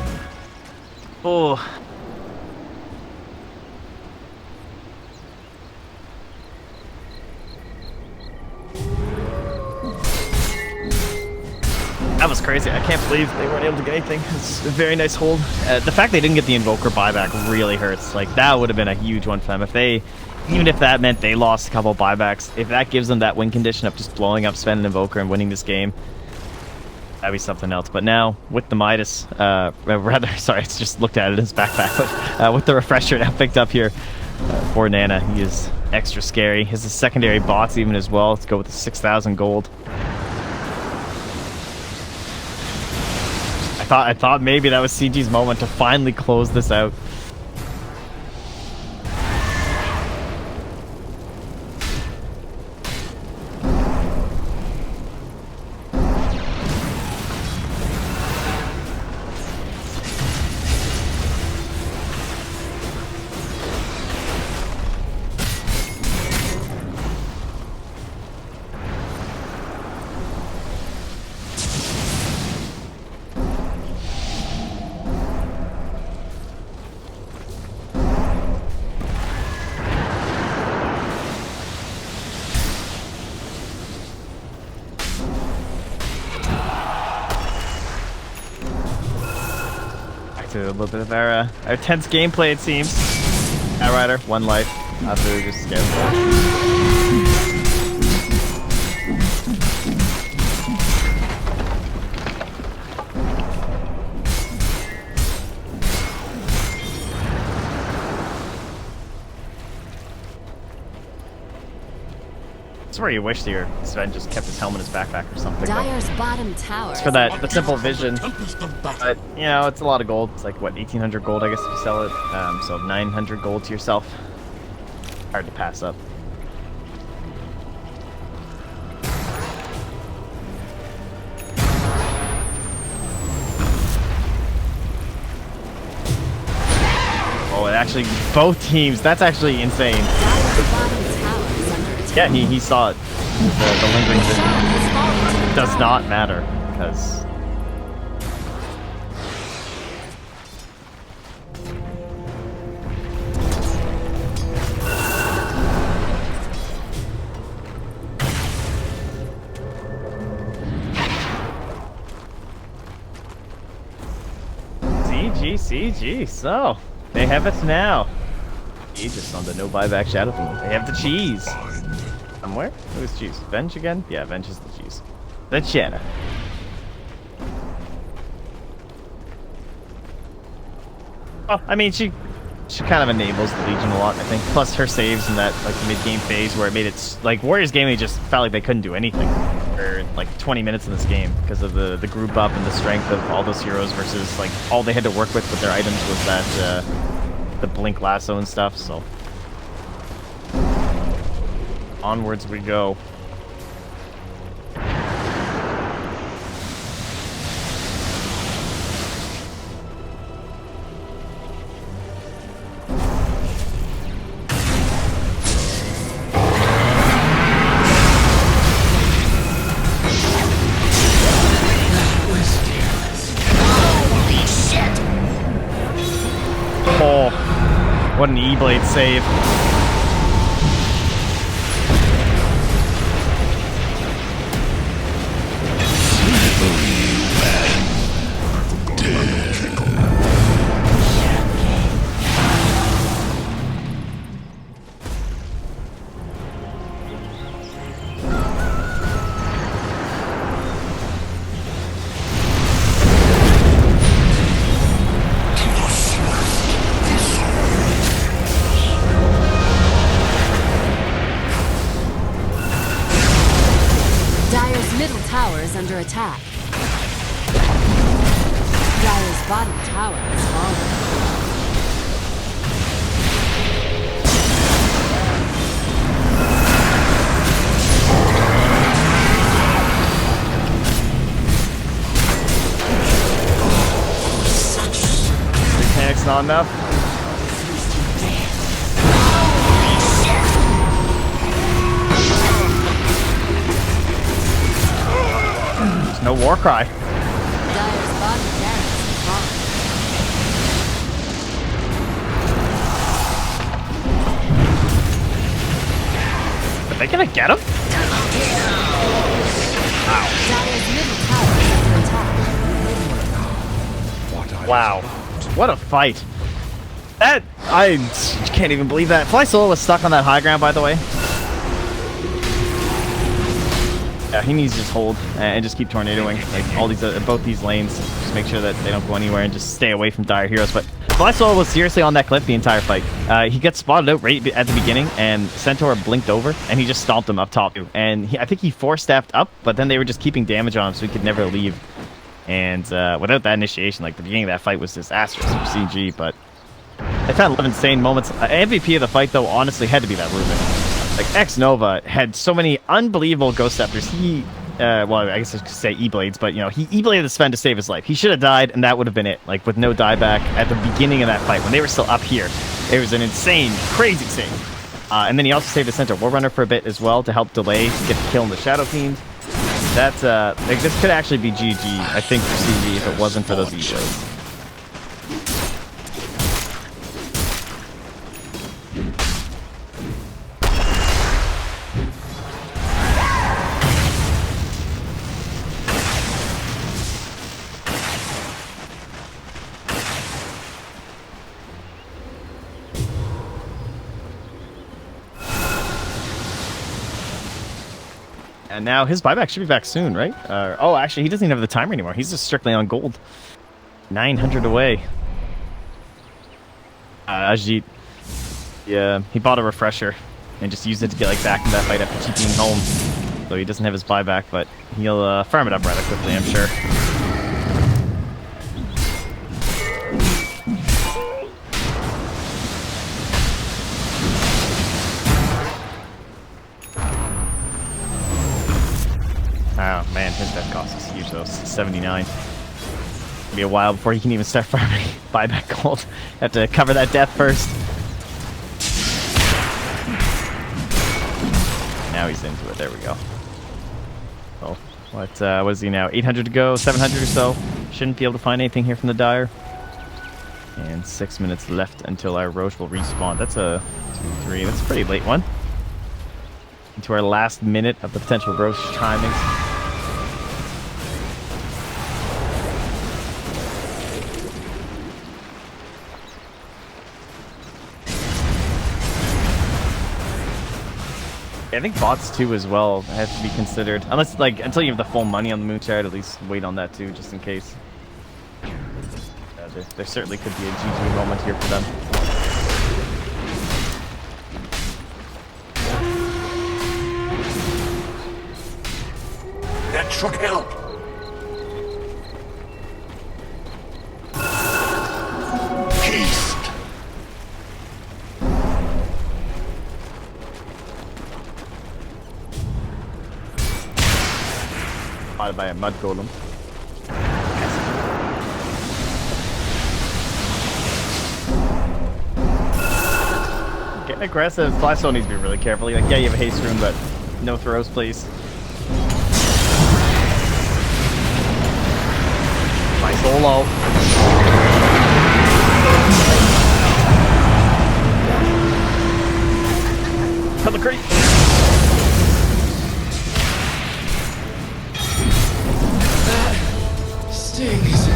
Oh. That was crazy. I can't believe they weren't able to get anything. It's a very nice hold. The fact they didn't get the Invoker buyback really hurts. Like, that would have been a huge one for them. If they, even if that meant they lost a couple of buybacks, if that gives them that win condition of just blowing up Sven and Invoker and winning this game, that'd be something else. But now, with the Midas, rather, sorry, I just looked at it as backpack, but with the refresher now picked up here for Nana, he is extra scary. His secondary bots even as well. Let's go with the 6,000 gold. I thought maybe that was CG's moment to finally close this out. a little bit of our tense gameplay, it seems. Outrider, 1 life. After just scared. That's where you wish your Sven just kept his helmet in his backpack or something. Dyer's bottom tower. It's for that the simple vision. Tempest of battle. But you know, it's a lot of gold. It's like what, 1,800 gold, I guess, if you sell it. So 900 gold to yourself. Hard to pass up. Oh, it actually both teams. That's actually insane. Dyer's bottom tower is under attack. Yeah, he saw it. The lingering vision Has fallen to the does tower. not matter because. CG, so they have it now. He just on the no buyback shadow thing. They have the cheese. Somewhere? Who's cheese? Venge again? Yeah, Venge is the cheese. The cheddar. Oh, I mean, she kind of enables the Legion a lot, I think. Plus her saves in that like mid-game phase where it made it like Warriors game, they just felt like they couldn't do anything for like 20 minutes in this game because of the group up and the strength of all those heroes versus like all they had to work with their items was that the blink lasso and stuff. So onwards we go. Oh, what an E-Blade save. Dyer's middle tower is under attack. Dyer's bottom tower is falling. Mechanic's not enough. There's no war cry. Dyer's bottom barracks is falling. Are they gonna get him? Dyer's middle tower is under attack. Wow. What a fight. That, I can't even believe that. Fly Solo was stuck on that high ground, by the way. Yeah, he needs to just hold and just keep tornadoing. Like all these, both these lanes. Just make sure that they don't go anywhere and just stay away from dire heroes. But Fly Solo was seriously on that cliff the entire fight. He got spotted out right at the beginning, and Centaur blinked over, and he just stomped him up top too. And I think he 4-staffed up, but then they were just keeping damage on him, so he could never leave. And without that initiation, like the beginning of that fight was disastrous for CG. But they found a lot of insane moments. MVP of the fight, though, honestly had to be that Ruben. Like, X-Nova had so many unbelievable Ghost Scepters. He, well, I guess I could say E-Blades, but, you know, he E-Bladed the Sven to save his life. He should have died, and that would have been it. Like, with no dieback at the beginning of that fight, when they were still up here. It was an insane, crazy save. And then he also saved the Centaur Warrunner for a bit as well to help delay, get the kill in the Shadow Fiend. That's, like, this could actually be GG, I think, for CG if it wasn't for those E-Blades. And now his buyback should be back soon, right? Oh, actually, he doesn't even have the timer anymore. He's just strictly on gold. 900 away. Ajit, yeah, he bought a refresher and just used it to get like back in that fight after TPing home. So he doesn't have his buyback, but he'll farm it up rather quickly, I'm sure. Oh man, his death cost is huge though, 79. It'll be a while before he can even start farming buyback gold. Have to cover that death first. Now he's into it, there we go. Oh, what is he now? 800 to go, 700 or so. Shouldn't be able to find anything here from the Dire. And 6 minutes left until our Roche will respawn. That's a 2-3, that's a pretty late one. Into our last minute of the potential Roche timings. I think bots too as well have to be considered. Unless, like, until you have the full money on the moon chart, at least wait on that too, just in case. There certainly could be a GG moment here for them. That should help. Haste. Spotted by a mud golem. Getting aggressive. Flystone needs to be really careful. Like, yeah, you have a haste rune, but no throws, please. My solo. Cut the creep. Stings.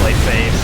Blade saves.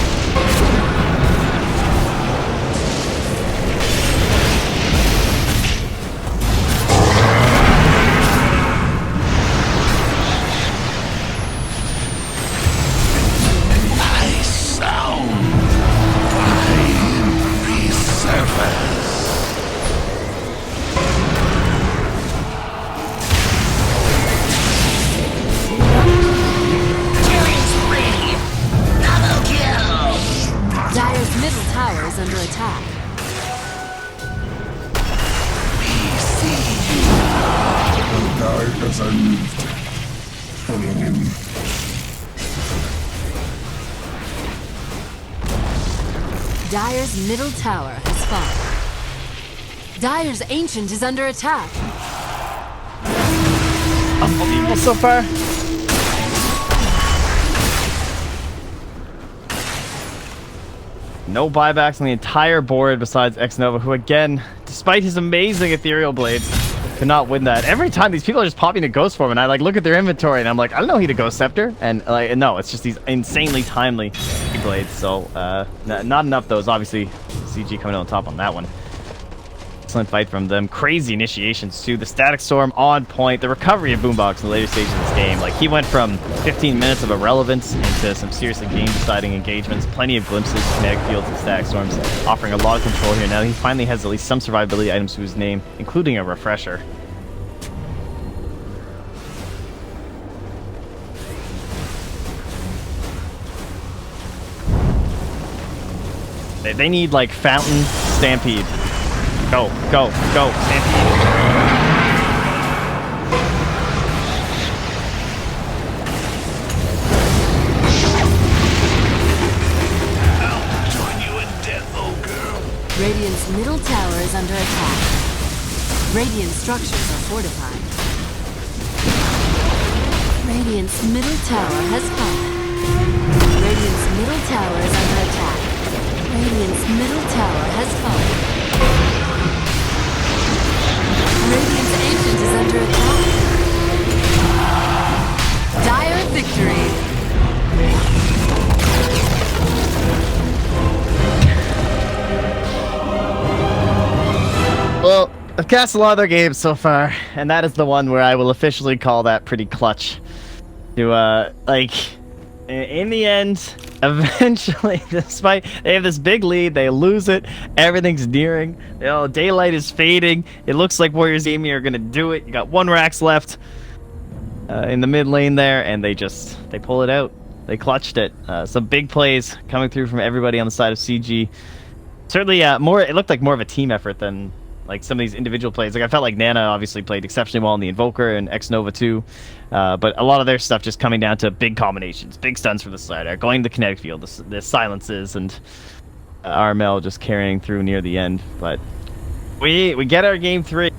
Dire's middle tower has fallen. Dire's ancient is under attack. Unbelievable so far. No buybacks on the entire board besides X-Nova, who again, despite his amazing ethereal blades, could not win that. Every time these people are just popping a ghost form, and I like look at their inventory and I'm like, I don't know he had a ghost scepter, and like no, it's just these insanely timely blades. So not enough those. Obviously, CG coming out on top on that one. Excellent fight from them. Crazy initiations too. The static storm on point. The recovery of Boombox in the later stages of this game. Like, he went from 15 minutes of irrelevance into some seriously game-deciding engagements. Plenty of glimpses, kinetic fields, and static storms, offering a lot of control here. Now he finally has at least some survivability items to his name, including a refresher. They need like Fountain Stampede. Go, go, go, Stampede. I'll join you in death, oh girl. Radiant's middle tower is under attack. Radiant structures are fortified. Radiant's middle tower has fallen. Radiant's middle tower is under attack. Radiant's middle tower has fallen. Radiant's ancient is under attack. Dire victory. outcast a lot of their games so far, and that is the one where I will officially call that pretty clutch. To like, in the end, eventually, despite they have this big lead, they lose it. Everything's nearing. You know, daylight is fading. It looks like Warriors Gaming are gonna do it. You got 1 Rax left in the mid lane there, and they pull it out. They clutched it. Some big plays coming through from everybody on the side of CG. Certainly, it looked like more of a team effort than like some of these individual plays. Like I felt like Nana obviously played exceptionally well in the Invoker and X-Nova too. But a lot of their stuff just coming down to big combinations, big stuns from the side, going to the kinetic field, the silences, and RML just carrying through near the end. But we get our game 3.